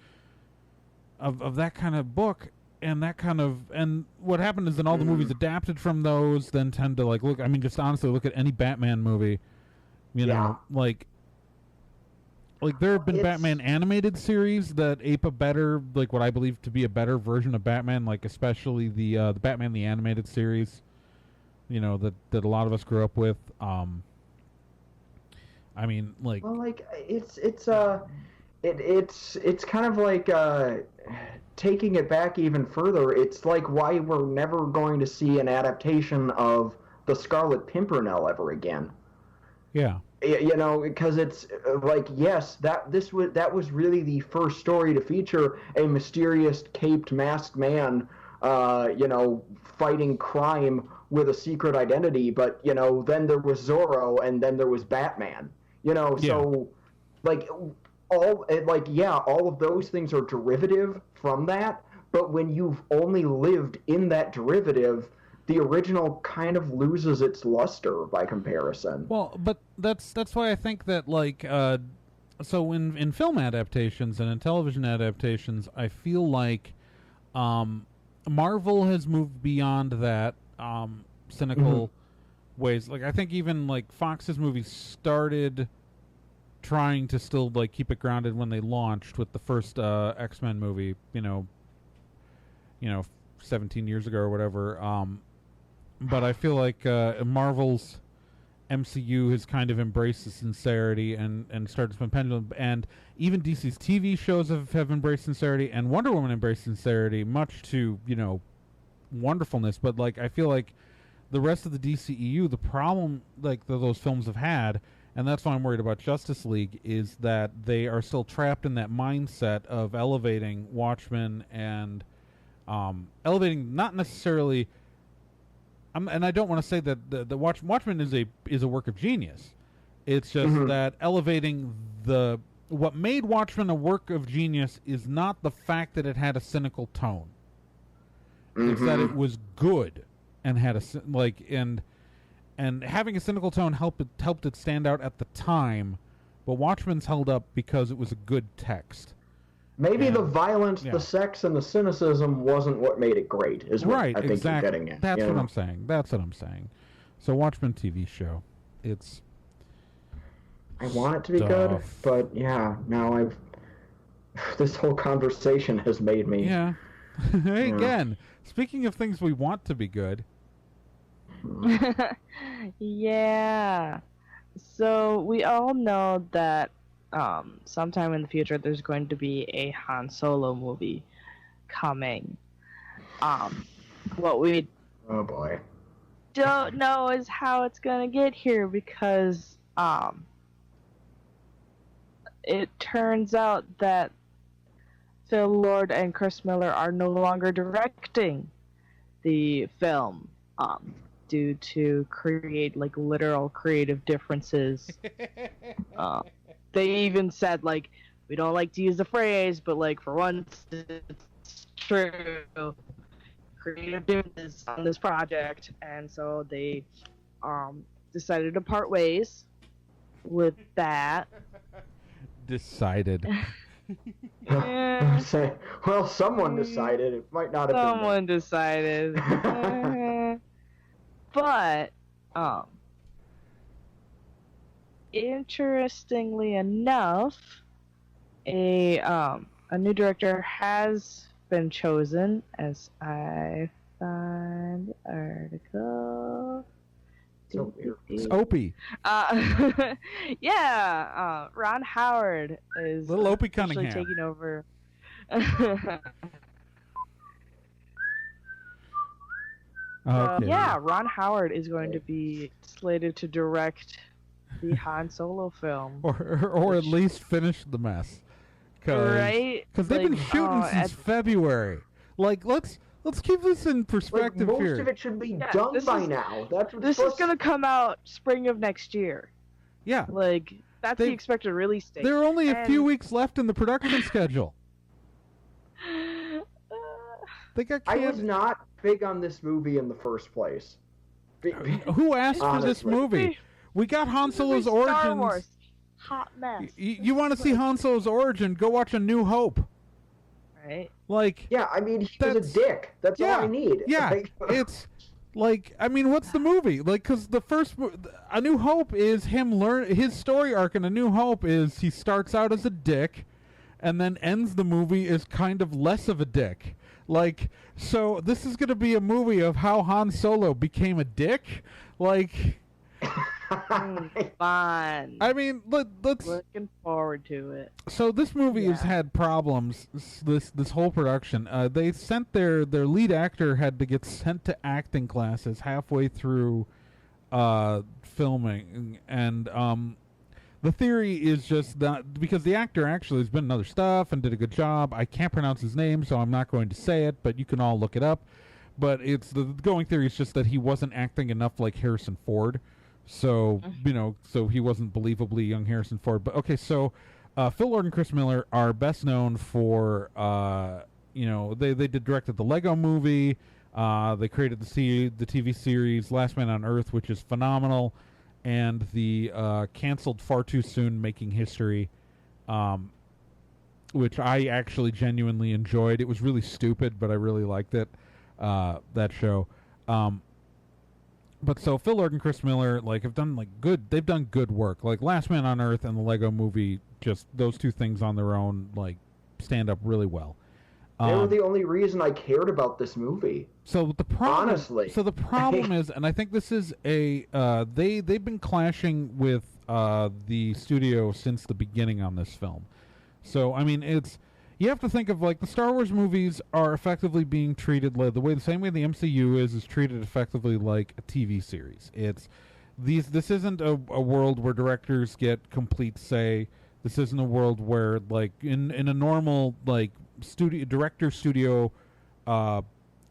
of that kind of book and that kind of, and what happened is then all the movies adapted from those then tend to like look. I mean, just honestly, look at any Batman movie. Like there have been Batman animated series that ape a better, like what I believe to be a better version of Batman, like especially the Batman the Animated Series, that a lot of us grew up with. I mean, like, well, like it's kind of like taking it back even further. It's like why we're never going to see an adaptation of the Scarlet Pimpernel ever again. Yeah. Because it's like, yes, that was really the first story to feature a mysterious caped masked man, fighting crime with a secret identity. But then there was Zorro, and then there was Batman. So like all of those things are derivative from that. But when you've only lived in that derivative, the original kind of loses its luster by comparison. Well, but that's why I think that, like, so in film adaptations and in television adaptations, I feel like Marvel has moved beyond that cynical ways. Like, I think even like Fox's movies started trying to still like keep it grounded when they launched with the first X-Men movie, 17 years ago or whatever. But I feel like Marvel's MCU has kind of embraced the sincerity and started to spin pendulum. And even DC's TV shows have embraced sincerity, and Wonder Woman embraced sincerity, much to, wonderfulness. But like I feel like the rest of the DCEU, the problem like those films have had, and that's why I'm worried about Justice League, is that they are still trapped in that mindset of elevating Watchmen and elevating not necessarily... and I don't want to say that the Watchmen is a work of genius. It's just that elevating what made Watchmen a work of genius is not the fact that it had a cynical tone. It's that it was good and had and having a cynical tone helped it stand out at the time. But Watchmen's held up because it was a good text. Maybe the violence, the sex, and the cynicism wasn't what made it great. Is what I think you're getting at. That's what I'm saying. That's what I'm saying. So Watchmen TV show, it's. I want it to be good, but now this whole conversation has made me. Yeah. Hey, again, speaking of things we want to be good. Yeah. So we all know that sometime in the future there's going to be a Han Solo movie coming. What we oh boy don't know is how it's gonna get here, because it turns out that Phil Lord and Chris Miller are no longer directing the film. Due to literal creative differences. They even said, we don't like to use the phrase, but for once it's true. Creative differences on this project, and so they decided to part ways with that. Decided. Well, someone decided. It might not have been. Someone decided. But, interestingly enough, a new director has been chosen, as I find the article. It's Opie. Ron Howard is little Opie Cunningham taking over. Okay. Ron Howard is going to be slated to direct the Han Solo film, or at least finish the mess, right? Because they've been shooting since February. Let's keep this in perspective most here. Most of it should be done by now. This is going to come out spring of next year. Yeah, that's the expected release date. There are only a few weeks left in the production schedule. I was not big on this movie in the first place. Who asked for this movie? We got Han Solo's origins. Star Wars. Hot mess. You want to see Han Solo's origin? Go watch A New Hope. Right. I mean, he was a dick. That's all I need. Yeah, it's I mean, what's the movie? Because the first A New Hope is him his story arc in A New Hope is he starts out as a dick, and then ends the movie as kind of less of a dick. So this is going to be a movie of how Han Solo became a dick? Fun. I mean, let's... Looking forward to it. So this movie has had problems, this whole production. They sent their lead actor had to get sent to acting classes halfway through filming, and the theory is just that because the actor actually has been in other stuff and did a good job. I can't pronounce his name, so I'm not going to say it, but you can all look it up. But the going theory is just that he wasn't acting enough like Harrison Ford. So, so he wasn't believably young Harrison Ford. But, okay, so Phil Lord and Chris Miller are best known for, they directed the Lego movie. They created the TV series Last Man on Earth, which is phenomenal. And the canceled Far Too Soon Making History, which I actually genuinely enjoyed. It was really stupid, but I really liked it, that show. But so Phil Lord and Chris Miller have done they've done good work. Last Man on Earth and the Lego movie, just those two things on their own stand up really well. They were the only reason I cared about this movie. So the problem, honestly, the problem is, and I think this is they've been clashing with the studio since the beginning on this film. So I mean, you have to think of the Star Wars movies are effectively being treated the same way the MCU is treated effectively like a TV series. This isn't a world where directors get complete say. This isn't a world where in a normal studio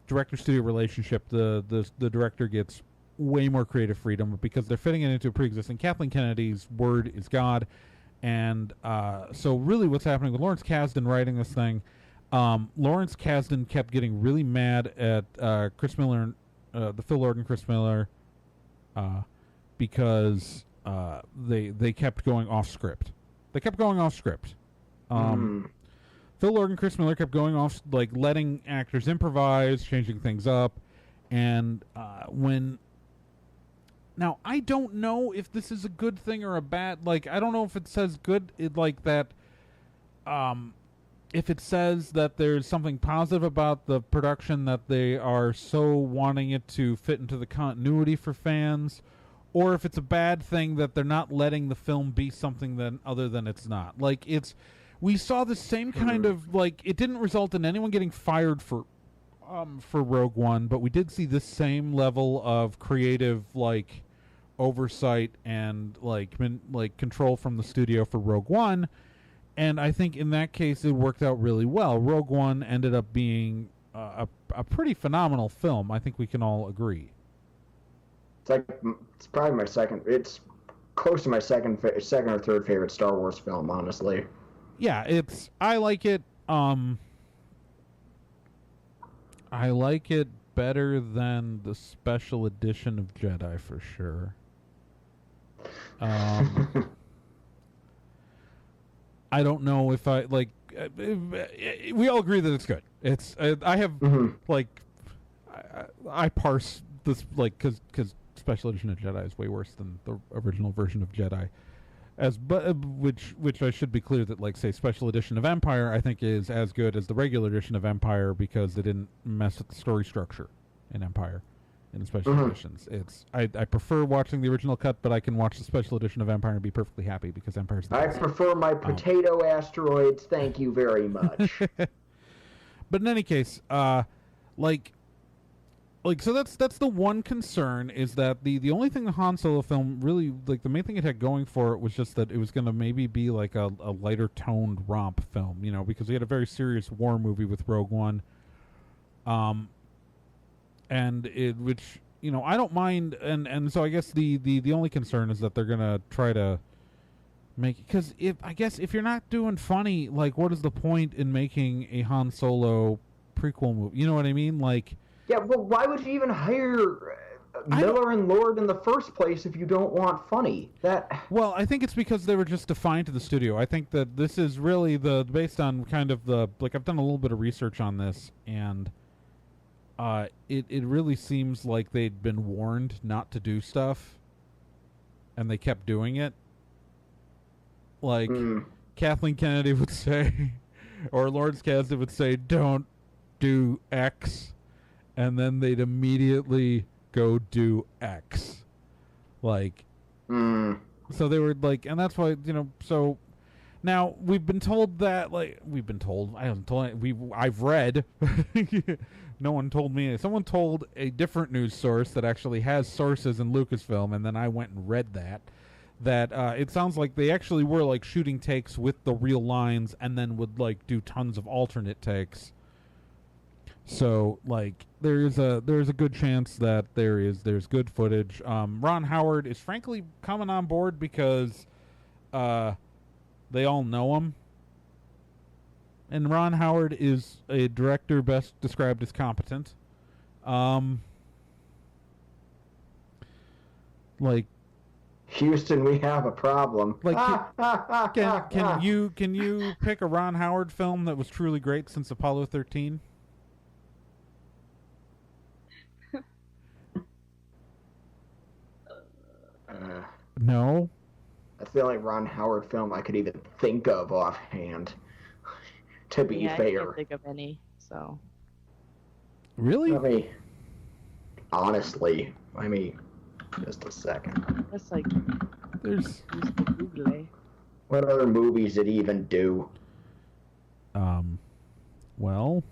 director-studio relationship, the director gets way more creative freedom, but because they're fitting it into a pre-existing. Kathleen Kennedy's word is God, and so really what's happening with Lawrence Kasdan writing this thing, Lawrence Kasdan kept getting really mad at Chris Miller, the Phil Lord and Chris Miller, because they kept going off script. They kept going off script. Phil Lord and Chris Miller kept going off, like letting actors improvise, changing things up, and now I don't know if this is a good thing or a bad. Like, I don't know if it says good, like that. If it says that there's something positive about the production, that they are so wanting it to fit into the continuity for fans, or if it's a bad thing that they're not letting the film be something other than it's not. Like, we saw the same kind of, like, it didn't result in anyone getting fired for Rogue One, but we did see the same level of creative, like, oversight and like control from the studio for Rogue One, and I think in that case it worked out really well. Rogue One ended up being a pretty phenomenal film. I think we can all agree. It's probably my second. It's close to my second or third favorite Star Wars film, honestly. Yeah, I like it. I like it better than the special edition of Jedi for sure. I don't know if I like. We all agree that it's good. It's. I have like. I parse this like because special edition of Jedi is way worse than the original version of Jedi. Which I should be clear that, like, say, special edition of Empire I think is as good as the regular edition of Empire because they didn't mess with the story structure in Empire in the special editions. I prefer watching the original cut, but I can watch the special edition of Empire and be perfectly happy because Empire's the best. I prefer my potato asteroids. Thank you very much. But in any case, so that's the one concern, is that the only thing the Han Solo film really, like, the main thing it had going for it was just that it was going to maybe be like a lighter toned romp film, you know, because we had a very serious war movie with Rogue One, which, you know, I don't mind, and so I guess the only concern is that they're going to try to make, because if you're not doing funny, like, what is the point in making a Han Solo prequel movie? You know what I mean? Like, yeah, well, why would you even hire Miller and Lord in the first place if you don't want funny? Well, I think it's because they were just defiant to the studio. I think that this is really based on kind of like, I've done a little bit of research on this, and it really seems like they'd been warned not to do stuff, and they kept doing it. Like, Kathleen Kennedy would say, or Lawrence Kasdan would say, don't do X. And then they'd immediately go do X. Like, so they were like, and that's why, you know, so now we've been told that, like, I haven't told, I've read, no one told me, someone told a different news source that actually has sources in Lucasfilm, and then I went and read that it sounds like they actually were, like, shooting takes with the real lines and then would, like, do tons of alternate takes. So, like, there's a good chance that there's good footage. Ron Howard is frankly coming on board because they all know him, and Ron Howard is a director best described as competent. Like, Houston, we have a problem. Like, can you pick a Ron Howard film that was truly great since Apollo 13? No. That's the only Ron Howard film I could even think of offhand. To be fair, I can't think of any. So. Really? Honestly, just a second. That's like. There's. What other movies did he even do? Well,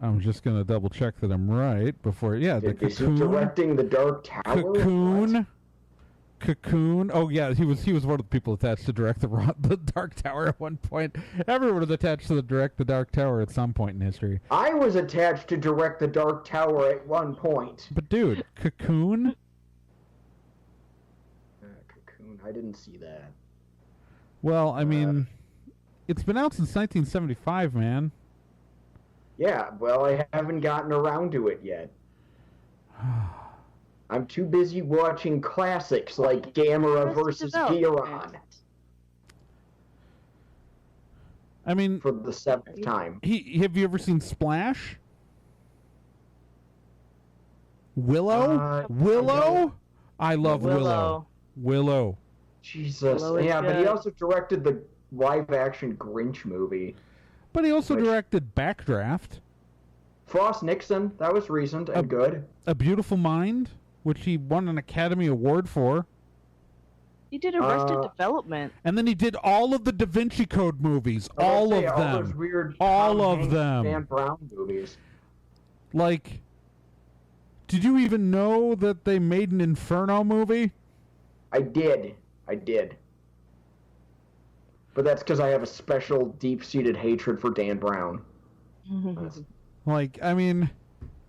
I'm just gonna double check that I'm right before. Yeah, Is he directing The Dark Tower? Cocoon. Oh yeah, he was one of the people attached to direct the Dark Tower at one point. Everyone was attached to direct the Dark Tower at some point in history. I was attached to direct the Dark Tower at one point. But dude, Cocoon. Cocoon. I didn't see that. Well, I mean, it's been out since 1975, man. Yeah, well, I haven't gotten around to it yet. I'm too busy watching classics like Gamera versus Giron. I mean, for the 7th time. Have you ever seen Splash? Willow? Willow? I love Willow. Jesus. Yeah, but he also directed the live-action Grinch movie. But he also directed Backdraft. Frost Nixon, that was recent and good. A Beautiful Mind, which he won an Academy Award for. He did Arrested Development. And then he did all of the Da Vinci Code movies. All of them. All those weird all of them. Dan Brown movies. Like, did you even know that they made an Inferno movie? I did. But that's because I have a special deep-seated hatred for Dan Brown. Like, I mean...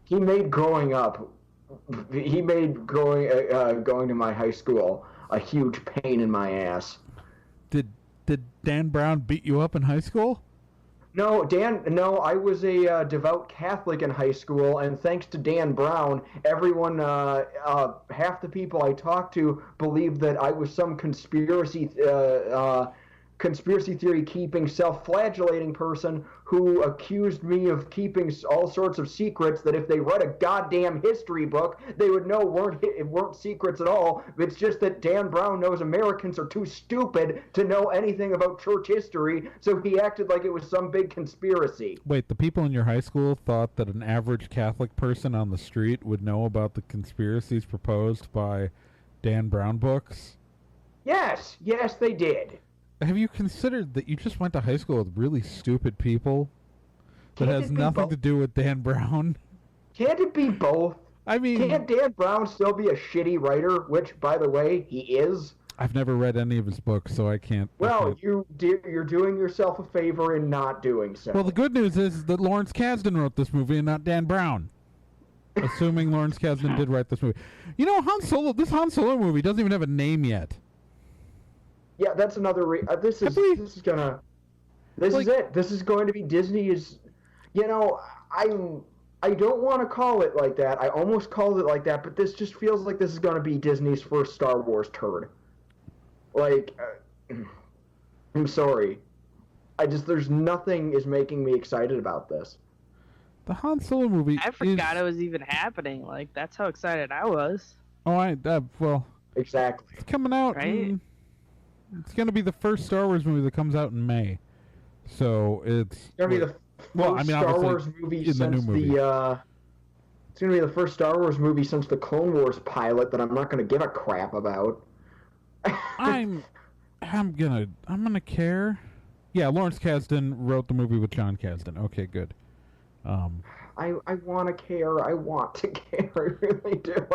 He made going to my high school a huge pain in my ass. Did Dan Brown beat you up in high school? No, I was a devout Catholic in high school, and thanks to Dan Brown, everyone, half the people I talked to believed that I was some conspiracy theory keeping, self-flagellating person who accused me of keeping all sorts of secrets that if they read a goddamn history book, they would know weren't secrets at all. It's just that Dan Brown knows Americans are too stupid to know anything about church history, so he acted like it was some big conspiracy. Wait, the people in your high school thought that an average Catholic person on the street would know about the conspiracies proposed by Dan Brown books? Yes, they did. Have you considered that you just went to high school with really stupid people that has nothing to do with Dan Brown? Can't it be both? I mean... Can't Dan Brown still be a shitty writer, which, by the way, he is? I've never read any of his books, so I can't... Well, you're doing yourself a favor in not doing so. Well, the good news is that Lawrence Kasdan wrote this movie and not Dan Brown. Assuming Lawrence Kasdan did write this movie. You know, this Han Solo movie doesn't even have a name yet. Yeah, that's another. This is it. This is going to be Disney's. You know, I don't want to call it like that. I almost called it like that, but this just feels like this is going to be Disney's first Star Wars turd. Like, I'm sorry. There's nothing is making me excited about this. The Han Solo movie. I forgot it was even happening. Like, that's how excited I was. Oh, well. Exactly. It's coming out. Right. It's going to be the first Star Wars movie that comes out in May. So it's going to be the first Star Wars movie since the new movie. It's going to be the first Star Wars movie since the Clone Wars pilot that I'm not going to give a crap about. I'm going to care. Yeah, Lawrence Kasdan wrote the movie with John Kasdan. Okay, good. I want to care. I want to care. I really do.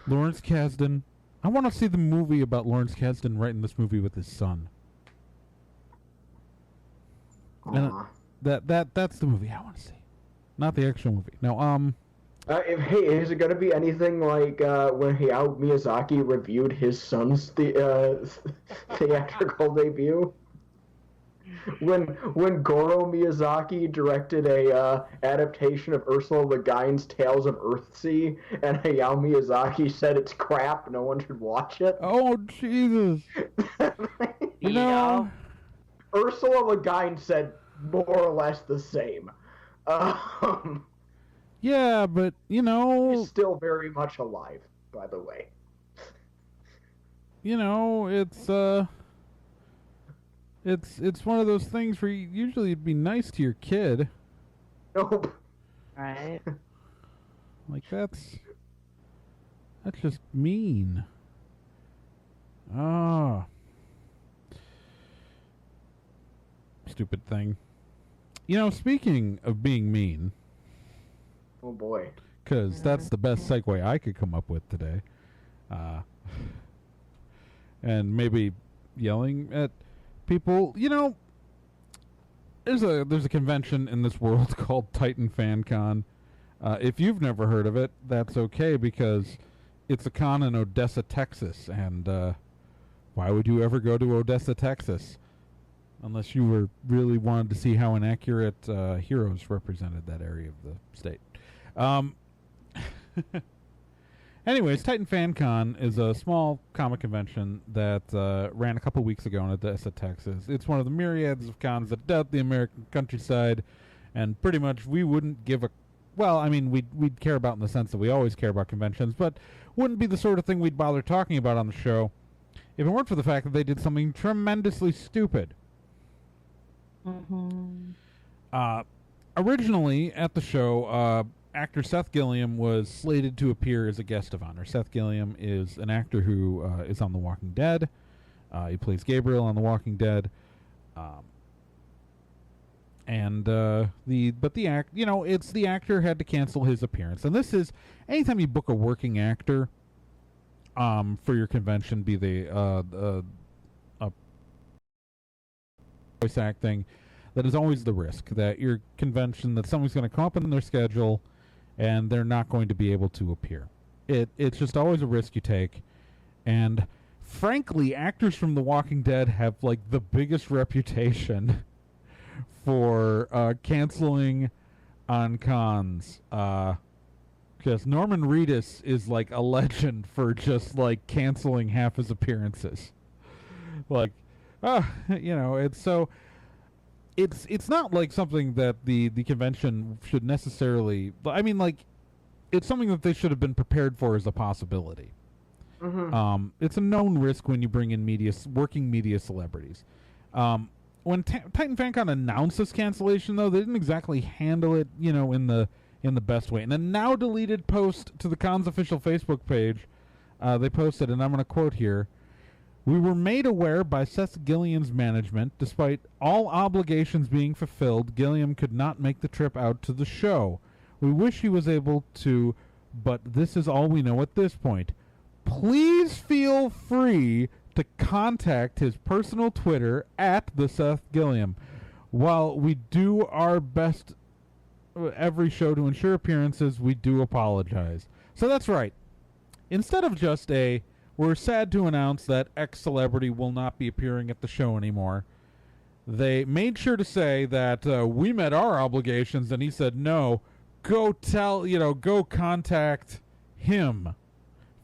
Lawrence Kasdan. I want to see the movie about Lawrence Kasdan writing this movie with his son. And that's the movie I want to see, not the actual movie. No, hey, is it going to be anything like when Hayao Miyazaki reviewed his son's theatrical debut? When Goro Miyazaki directed a adaptation of Ursula Le Guin's Tales of Earthsea, and Hayao Miyazaki said it's crap, no one should watch it. Oh Jesus! you know, Ursula Le Guin said more or less the same. Yeah, but you know, he's still very much alive, by the way. You know, It's one of those things where you usually be nice to your kid. Nope. Right. Like that's just mean. Ah. Stupid thing. You know, speaking of being mean. Oh boy. Because that's the best segue I could come up with today. and maybe yelling at people. There's a convention in this world called Titan Fan Con. If you've never heard of it, that's okay, because it's a con in Odessa, Texas, and why would you ever go to Odessa, Texas? Unless you were really wanted to see how inaccurate heroes represented that area of the state. Anyways, Titan Fan Con is a small comic convention that ran a couple weeks ago in Odessa, Texas. It's one of the myriads of cons that dot the American countryside, and pretty much we wouldn't give a... Well, I mean, we'd care about in the sense that we always care about conventions, but wouldn't be the sort of thing we'd bother talking about on the show if it weren't for the fact that they did something tremendously stupid. Originally, at the show, actor Seth Gilliam was slated to appear as a guest of honor. Seth Gilliam is an actor who is on The Walking Dead. He plays Gabriel on The Walking Dead. It's the actor had to cancel his appearance. And this is, anytime you book a working actor for your convention, be they voice acting, that is always the risk that your convention, that someone's going to come up in their schedule and they're not going to be able to appear. It's just always a risk you take. And frankly, actors from The Walking Dead have like the biggest reputation for canceling on cons. Because Norman Reedus is like a legend for just like canceling half his appearances. Like, it's so... It's not like something that the convention should necessarily... I mean, like, it's something that they should have been prepared for as a possibility. It's a known risk when you bring in working media celebrities. When Titan FanCon announced this cancellation, though, they didn't exactly handle it, in the best way. In a now deleted post to the con's official Facebook page, they posted, and I'm going to quote here, "We were made aware by Seth Gilliam's management. Despite all obligations being fulfilled, Gilliam could not make the trip out to the show. We wish he was able to, but this is all we know at this point. Please feel free to contact his personal Twitter at the Seth Gilliam. While we do our best every show to ensure appearances, we do apologize." So that's right. Instead of just "We're sad to announce that X celebrity will not be appearing at the show anymore," they made sure to say that we met our obligations, and he said, "No, go contact him.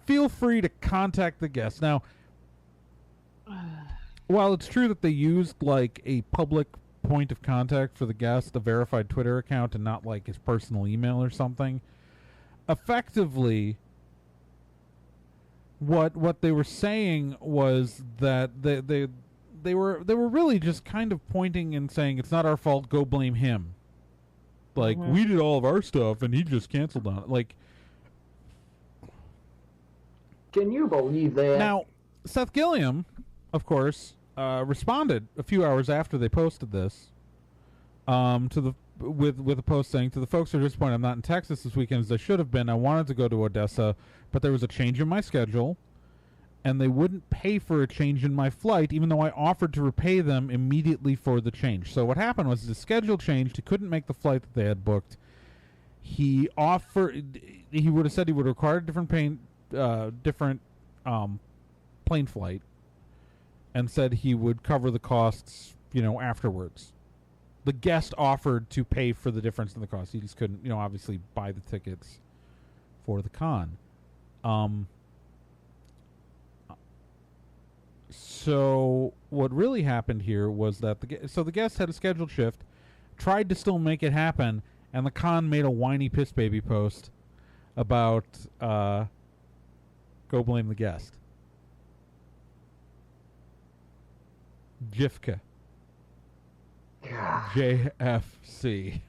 Feel free to contact the guest." Now, while it's true that they used like a public point of contact for the guest, a verified Twitter account, and not like his personal email or something, effectively... What they were saying was that they were really just kind of pointing and saying, "It's not our fault, go blame him." Like, we did all of our stuff and he just canceled on it. Like, can you believe that? Now, Seth Gilliam, of course, responded a few hours after they posted this with a post saying, "To the folks who are disappointed I'm not in Texas this weekend as I should have been. I wanted to go to Odessa, but there was a change in my schedule, and they wouldn't pay for a change in my flight, even though I offered to repay them immediately for the change." So what happened was the schedule changed. He couldn't make the flight that they had booked. He would have said he would require a different plane flight, and said he would cover the costs, afterwards. The guest offered to pay for the difference in the cost. He just couldn't, obviously buy the tickets for the con. So what really happened here was that the guest had a scheduled shift, tried to still make it happen, and the con made a whiny piss baby post about go blame the guest. Jifka. JFC.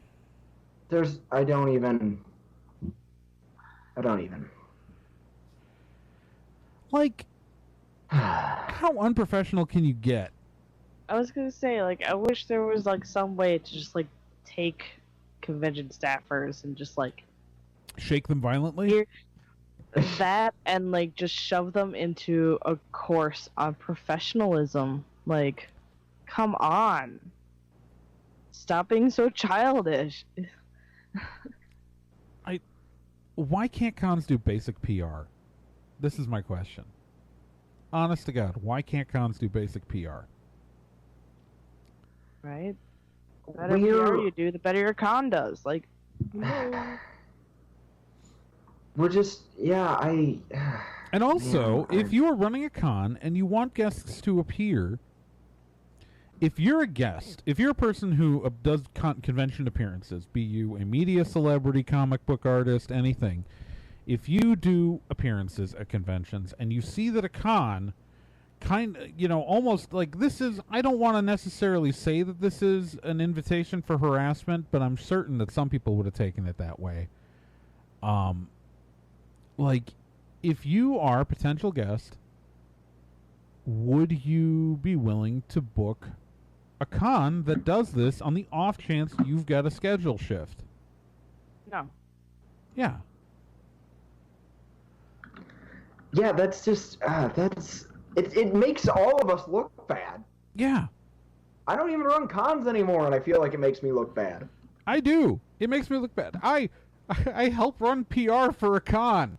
I don't even. Like, how unprofessional can you get? I was gonna say, like, I wish there was like some way to just like take convention staffers and just like shake them violently. That and like just shove them into a course on professionalism. Like, come on. Stop being so childish. Why can't cons do basic PR? This is my question. Honest to God, why can't cons do basic PR? Right? The better PR you do, the better your con does. Like, we're just, And also, if you are running a con and you want guests to appear, if you're a guest, if you're a person who does convention appearances, be you a media celebrity, comic book artist, anything, if you do appearances at conventions and you see that a con almost like this is, I don't want to necessarily say that this is an invitation for harassment, but I'm certain that some people would have taken it that way. Like, if you are a potential guest, would you be willing to book a con that does this on the off chance you've got a schedule shift? No. Yeah. Yeah, that's just, it makes all of us look bad. Yeah. I don't even run cons anymore, and I feel like it makes me look bad. I do. It makes me look bad. I help run PR for a con.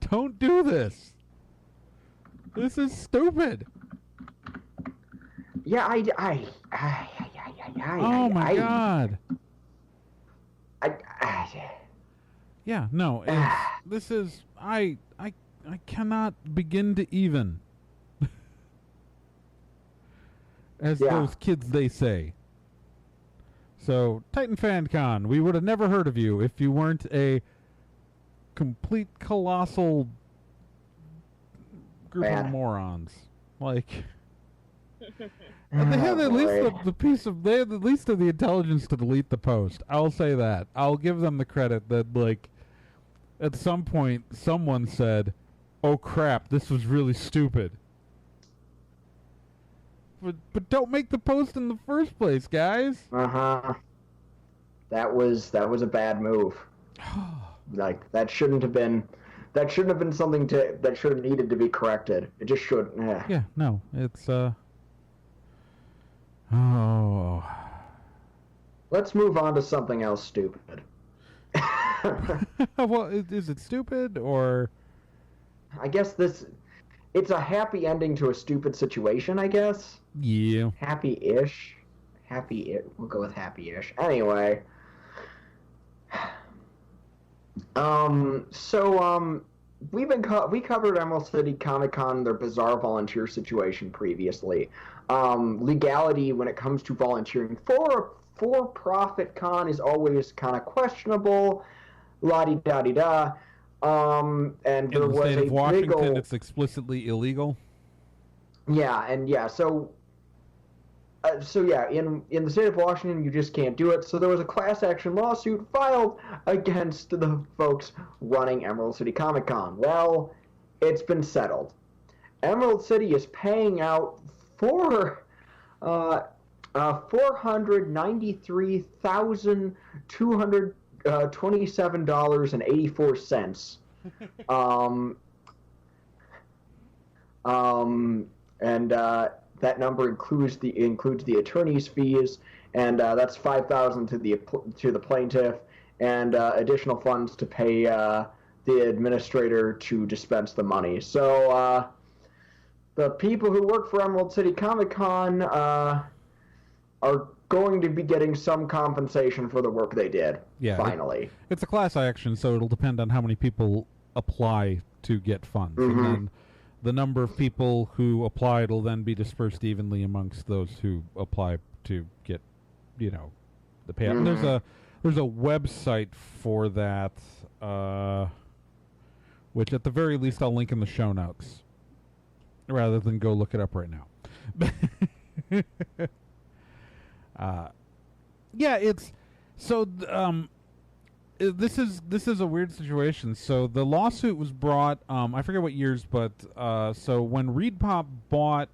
Don't do this. This is stupid. Yeah, oh my God. Yeah, no. This is, I cannot begin to even. As those kids they say. So, Titan Fan Con, we would have never heard of you if you weren't a complete colossal group of morons. Like, they had at least they had at least the intelligence to delete the post. I'll say that. I'll give them the credit that, like, at some point someone said, "Oh crap, this was really stupid." But don't make the post in the first place, guys. That was a bad move. Like, that shouldn't have been something that should have needed to be corrected. It just shouldn't. Yeah, no, it's Let's move on to something else stupid. Well, is it stupid, or? I guess it's a happy ending to a stupid situation, I guess. Yeah. Happy-ish. We'll go with happy-ish. Anyway. We covered Emerald City Comicon, their bizarre volunteer situation previously. Legality when it comes to volunteering for a for-profit con is always kind of questionable. La-di-da-di-da. And there in the was state of a Washington, it's explicitly illegal. Yeah, and yeah, so in the state of Washington, you just can't do it. So there was a class action lawsuit filed against the folks running Emerald City Comicon. Well, it's been settled. Emerald City is paying out $493,227.84. And that number includes the attorney's fees, and that's $5,000 to the plaintiff, and additional funds to pay the administrator to dispense the money. So the people who work for Emerald City Comicon are going to be getting some compensation for the work they did. Yeah, finally. It's a class action, so it'll depend on how many people apply to get funds. Mm-hmm. And then the number of people who applied will then be dispersed evenly amongst those who apply to get, the payout. Mm-hmm. There's a website for that, which at the very least I'll link in the show notes, rather than go look it up right now. Yeah, it's so. This is a weird situation. So the lawsuit was brought. I forget what years, but so when ReedPop bought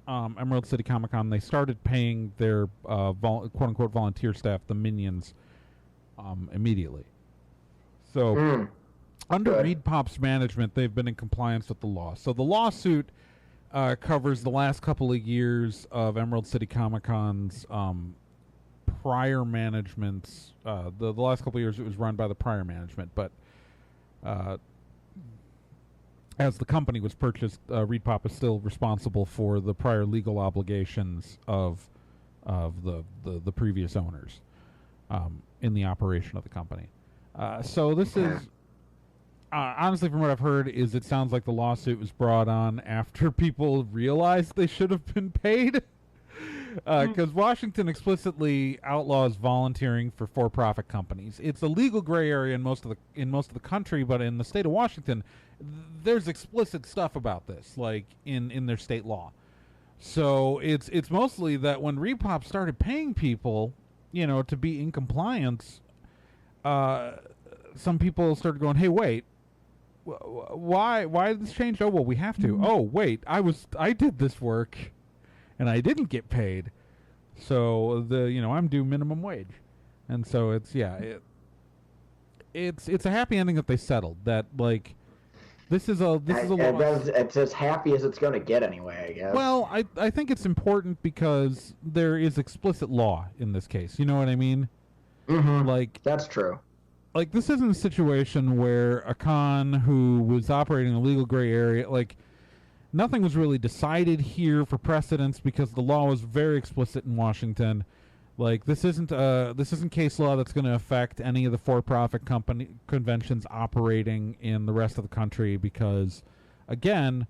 Emerald City Comicon, they started paying their quote unquote volunteer staff, the minions, immediately. So under ReedPop's management, they've been in compliance with the law. So the lawsuit covers the last couple of years of Emerald City Comicon's prior management's. The last couple of years it was run by the prior management, but as the company was purchased, ReedPop is still responsible for the prior legal obligations of the previous owners in the operation of the company. So this is honestly, from what I've heard, is it sounds like the lawsuit was brought on after people realized they should have been paid. Because Washington explicitly outlaws volunteering for for-profit companies. It's a legal gray area in most of the country, but in the state of Washington, there's explicit stuff about this, like in their state law. So it's mostly that when ReedPop started paying people, to be in compliance, some people started going, "Hey, wait, why did this change? Oh, well, we have to. Oh, wait, I did this work." And I didn't get paid, so I'm due minimum wage, and so it's a happy ending that they settled. That this is a it's as happy as it's going to get anyway, I guess. Well, I think it's important because there is explicit law in this case. You know what I mean? Mm-hmm. That's true. This isn't a situation where a con who was operating in a legal gray area, nothing was really decided here for precedence because the law was very explicit in Washington. This isn't case law that's going to affect any of the for-profit company conventions operating in the rest of the country because, again,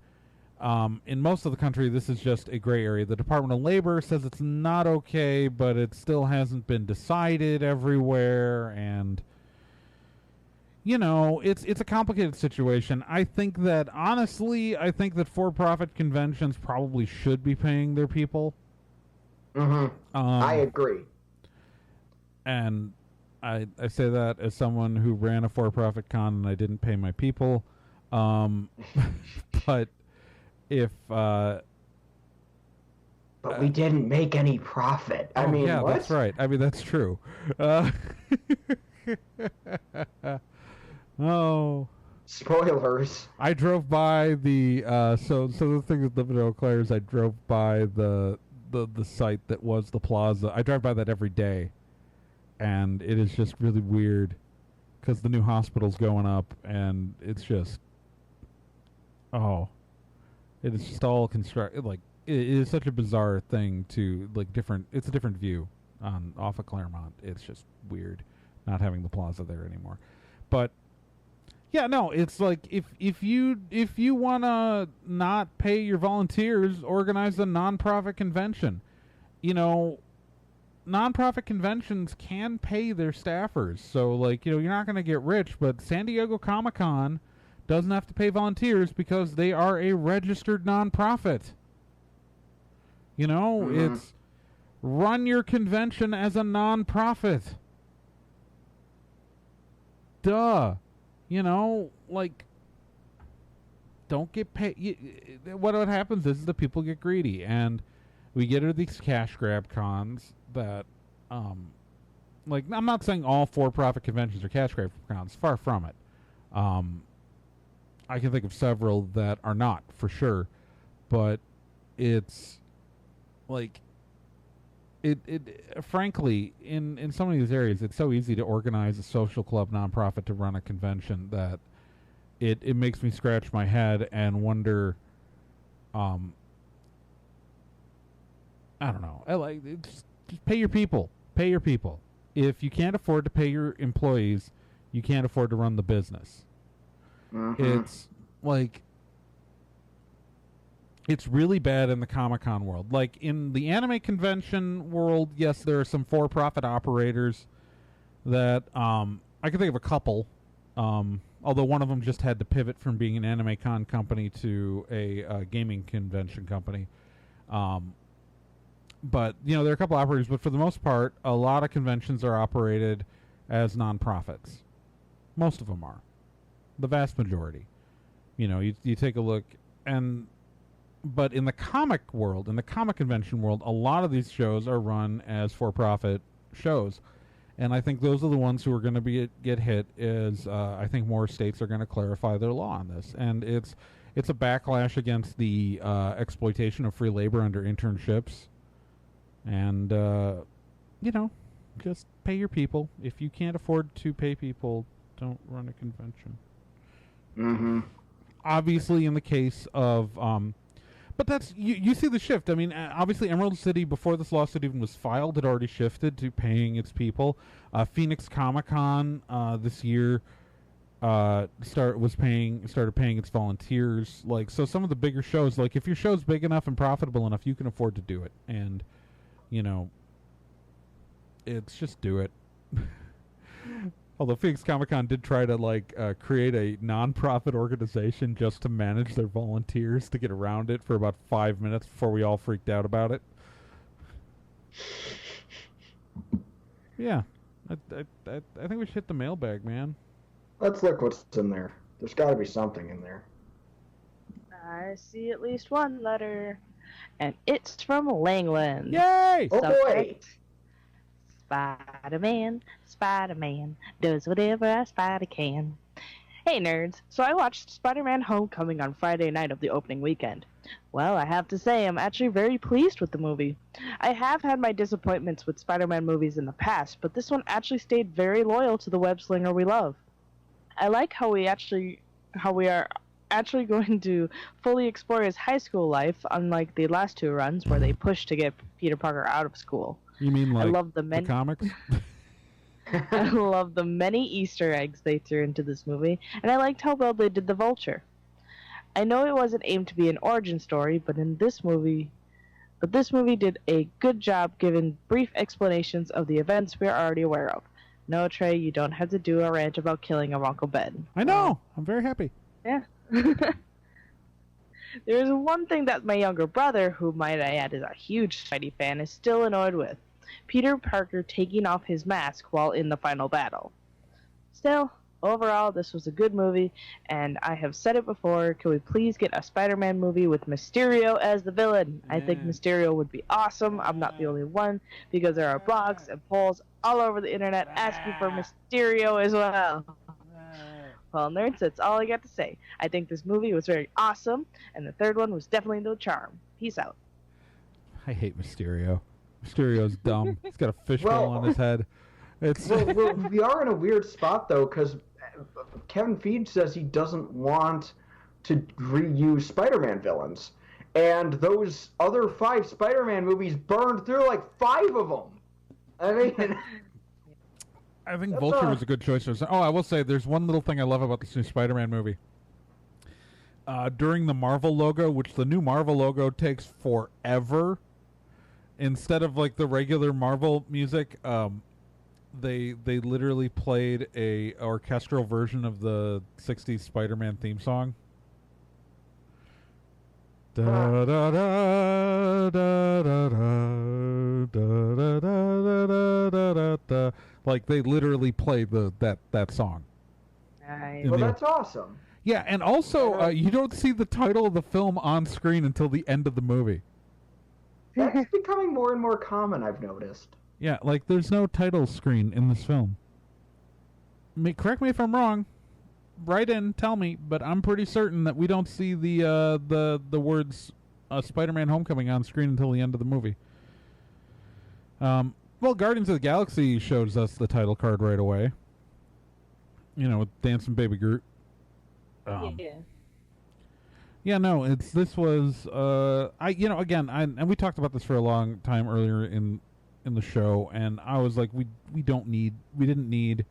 in most of the country, this is just a gray area. The Department of Labor says it's not okay, but it still hasn't been decided everywhere, and it's a complicated situation. I think that for-profit conventions probably should be paying their people. I agree. And I say that as someone who ran a for-profit con and I didn't pay my people. But if... but we didn't make any profit. I mean, yeah, what? That's right. I mean, that's true. Oh. Spoilers. I drove by the so the thing with living in Eau Claire is I drove by the site that was the plaza. I drive by that every day, and it is just really weird because the new hospital's going up, and it's just it is just all constructed. It is such a bizarre thing to different. It's a different view off of Claremont. It's just weird not having the plaza there anymore, but. Yeah, no, it's if you wanna not pay your volunteers, organize a nonprofit convention. Nonprofit conventions can pay their staffers, so you're not gonna get rich, but San Diego Comic-Con doesn't have to pay volunteers because they are a registered nonprofit. It's run your convention as a nonprofit. Duh. Don't get paid. What happens is the people get greedy, and we get into these cash grab cons that, I'm not saying all for-profit conventions are cash grab cons. Far from it. I can think of several that are not, for sure, but it's frankly, in some of these areas, it's so easy to organize a social club nonprofit to run a convention that it makes me scratch my head and wonder. I don't know. Just pay your people. Pay your people. If you can't afford to pay your employees, you can't afford to run the business. It's it's really bad in the Comic-Con world. In the anime convention world, yes, there are some for-profit operators that I can think of a couple. Although one of them just had to pivot from being an anime con company to a gaming convention company. But there are a couple operators. But for the most part, a lot of conventions are operated as nonprofits. Most of them are. The vast majority. You take a look and. But in the comic world, in the comic convention world, a lot of these shows are run as for-profit shows. And I think those are the ones who are going to get hit. Is I think more states are going to clarify their law on this, and it's a backlash against the exploitation of free labor under internships. And just pay your people. If you can't afford to pay people, don't run a convention. Mm-hmm. Obviously, in the case of but that's you see the shift. I mean, obviously, Emerald City, before this lawsuit even was filed, had already shifted to paying its people. Phoenix Comicon this year started paying its volunteers. Like, so some of the bigger shows, like if your show's big enough and profitable enough, you can afford to do it. And it's just do it. Although Phoenix Comic-Con did try to create a non-profit organization just to manage their volunteers to get around it for about 5 minutes before we all freaked out about it. Yeah, I think we should hit the mailbag, man. Let's look what's in there. There's got to be something in there. I see at least one letter, and it's from Langland. Yay! Oh boy! Spider-Man, Spider-Man, does whatever a spider can. Hey nerds, so I watched Spider-Man Homecoming on Friday night of the opening weekend. Well, I have to say I'm actually very pleased with the movie. I have had my disappointments with Spider-Man movies in the past, but this one actually stayed very loyal to the web-slinger we love. I like how we are actually going to fully explore his high school life, unlike the last two runs where they pushed to get Peter Parker out of school. You mean like I love the comics? I love the many Easter eggs they threw into this movie, and I liked how well they did the Vulture. I know it wasn't aimed to be an origin story, but this movie did a good job giving brief explanations of the events we are already aware of. No, Trey, you don't have to do a rant about killing of Uncle Ben. I know! I'm very happy. Yeah. There's one thing that my younger brother, who might I add is a huge Spidey fan, is still annoyed with. Peter Parker taking off his mask while in the final battle. Still, overall, this was a good movie, and I have said it before, can we please get a Spider-Man movie with Mysterio as the villain? I think Mysterio would be awesome. I'm not the only one, because there are blogs and polls all over the internet asking for Mysterio as well. Well, nerds, that's all I got to say. I think this movie was very awesome, and the third one was definitely no charm. Peace out. I hate Mysterio. Mysterio's dumb. He's got a fishbowl on his head. It's we are in a weird spot, though, because Kevin Feige says he doesn't want to reuse Spider-Man villains. And those other 5 Spider-Man movies burned through like 5 of them. I mean... I think Vulture was a good choice. Oh, I will say, there's one little thing I love about this new Spider-Man movie. During the Marvel logo, which the new Marvel logo takes forever, instead of like the regular Marvel music, they literally played a orchestral version of the 60s Spider-Man theme song. Da da da da da da da da da da. Like they literally played that song. Nice. Well, that's awesome. Yeah, and also you don't see the title of the film on screen until the end of the movie. That's becoming more and more common, I've noticed. Yeah, like there's no title screen in this film. Correct me if I'm wrong. Write in, tell me, but I'm pretty certain that we don't see the words Spider-Man Homecoming on screen until the end of the movie. Well, Guardians of the Galaxy shows us the title card right away. You know, with Dancing Baby Groot. Yeah. Yeah, no, this was and we talked about this for a long time earlier in the show, and I was like, we didn't need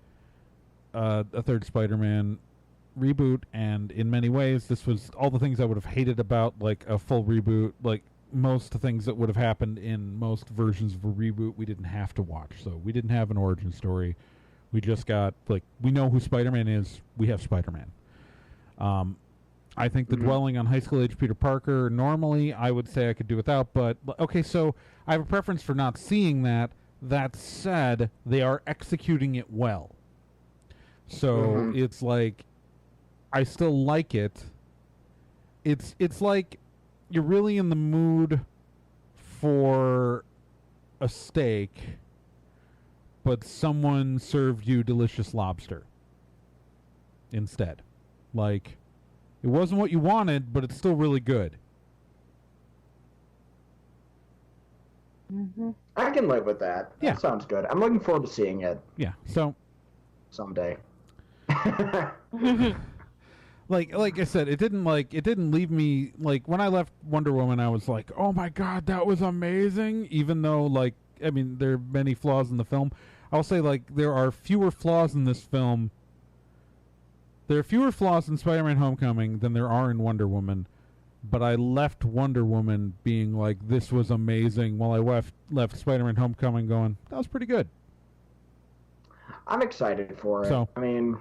a third Spider-Man reboot, and in many ways this was all the things I would have hated about like a full reboot. Like most things that would have happened in most versions of a reboot we didn't have to watch, so we didn't have an origin story. We just got we know who Spider-Man is, we have Spider-Man. I think the dwelling on high school age Peter Parker, normally I would say I could do without, but okay, so I have a preference for not seeing that. That said, they are executing it well. So it's like I still like it. It's like you're really in the mood for a steak, but someone served you delicious lobster instead. Like, it wasn't what you wanted, but it's still really good. Mm-hmm. I can live with that. Yeah. That sounds good. I'm looking forward to seeing it. Yeah, so... someday. Like I said, it didn't leave me, like, when I left Wonder Woman, I was like, oh my god, that was amazing, even though, like, I mean, there are many flaws in the film. I'll say, like, there are fewer flaws in this film. There are fewer flaws in Spider-Man Homecoming than there are in Wonder Woman, but I left Wonder Woman being like, this was amazing, while I left Spider-Man Homecoming going, that was pretty good. I'm excited for it. So, I mean,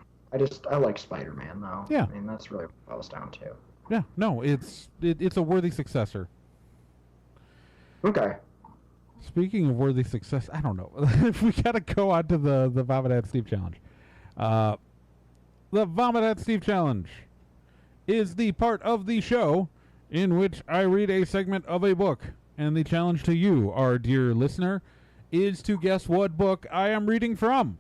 I like Spider-Man, though. Yeah. I mean, that's really what it boils down to. Yeah, no, it's a worthy successor. Okay. Speaking of worthy success, I don't know. We gotta go on to the Vomit at Steve challenge. The Vomit at Steve challenge is the part of the show in which I read a segment of a book. And the challenge to you, our dear listener, is to guess what book I am reading from.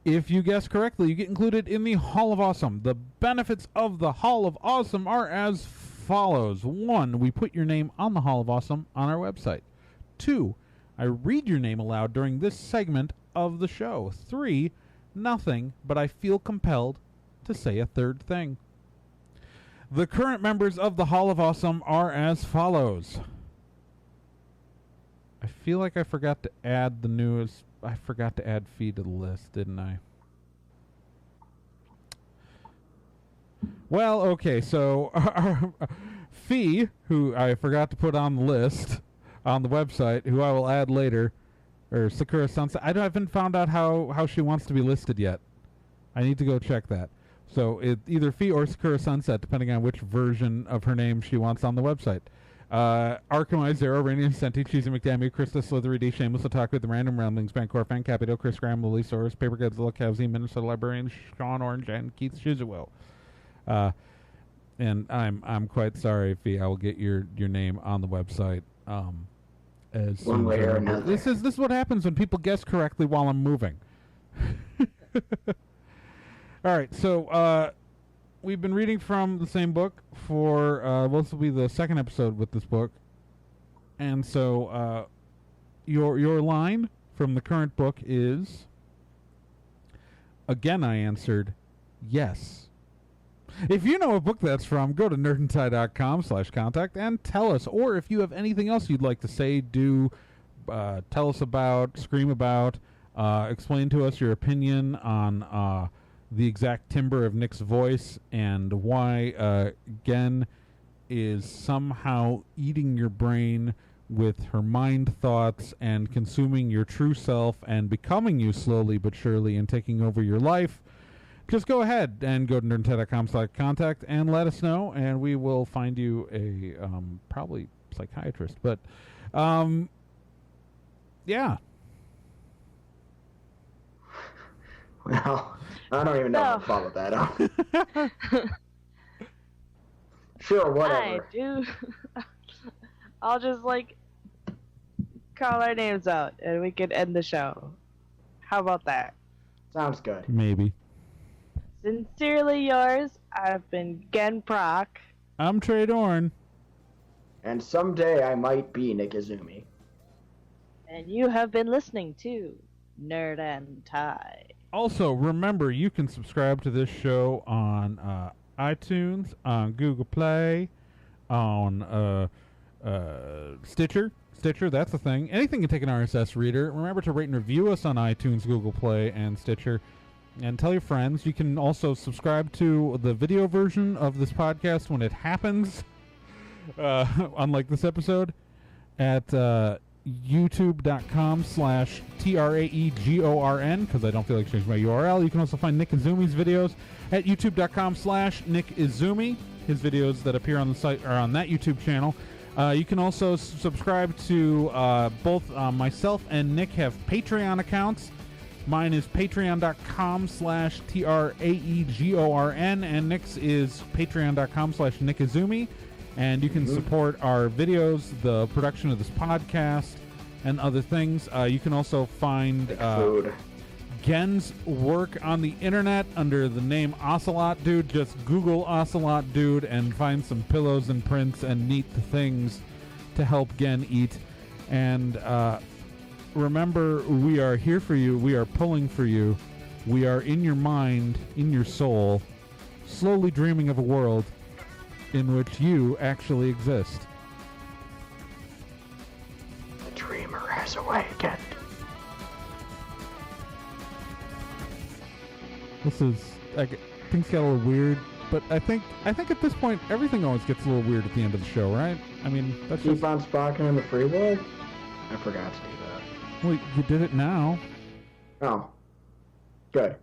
If you guess correctly, you get included in the Hall of Awesome. The benefits of the Hall of Awesome are as follows. 1, we put your name on the Hall of Awesome on our website. 2, I read your name aloud during this segment of the show. 3, nothing, but I feel compelled to say a third thing. The current members of the Hall of Awesome are as follows. I feel like I forgot to add the newest... I forgot to add Fee to the list, didn't I? Well, okay, so Fee, who I forgot to put on the list on the website, who I will add later, or Sakura Sunset. I haven't found out how she wants to be listed yet. I need to go check that. So it either Fee or Sakura Sunset, depending on which version of her name she wants on the website. Arkham Zero, Rainier Senti, Cheesy McDammy, Krista Slithery D, Shameless Otaku, The Random Ramblings, Bancor Fan, Capito, Chris Graham, Lily Soros, Paper Godzilla, Kevzy, Minnesota Librarian, Sean Orange, and Keith Shizuo. And I'm quite sorry, Fee. I will get your name on the website. As one way or another. This is what happens when people guess correctly while I'm moving. All right, so we've been reading from the same book for this will be the second episode with this book, and so your line from the current book is, again I answered yes. If you know what book that's from, go to nerdandtie.com/contact and tell us. Or if you have anything else you'd like to say, do tell us about, scream about, explain to us your opinion on the exact timbre of Nick's voice and why Gen is somehow eating your brain with her mind thoughts and consuming your true self and becoming you slowly but surely and taking over your life. Just go ahead and go to nerdandtie.com/contact and let us know, and we will find you a probably psychiatrist. But yeah. Well, I don't even know how to follow that up. Sure, whatever. I do. I'll just call our names out and we can end the show. How about that? Sounds good. Maybe. Sincerely yours, I've been Gen Proc. I'm Trey Dorn. And someday I might be Nick Izumi. And you have been listening to Nerd and Tie. Also, remember, you can subscribe to this show on iTunes, on Google Play, on Stitcher. Stitcher, that's the thing. Anything can take an RSS reader. Remember to rate and review us on iTunes, Google Play, and Stitcher. And tell your friends. You can also subscribe to the video version of this podcast when it happens, unlike this episode, at youtube.com/TRAEGORN, because I don't feel like changing my URL. You can also find Nick Izumi's videos at youtube.com/Nick Izumi. His videos that appear on the site are on that YouTube channel. You can also subscribe to both myself and Nick have Patreon accounts. Mine is patreon.com/TRAEGORN, and Nick's is patreon.com/NickIzumi. And you can support our videos, the production of this podcast, and other things. You can also find Food. Gen's work on the internet under the name Ocelot Dude. Just Google Ocelot Dude and find some pillows and prints and neat things to help Gen eat. And remember, we are here for you. We are pulling for you. We are in your mind, in your soul, slowly dreaming of a world in which you actually exist. The dreamer has awakened. This is things get a little weird, but I think at this point everything always gets a little weird at the end of the show, right? I mean, that's Keep just on Spock in the free world? I forgot to do that. well, you did it now. Oh. Good.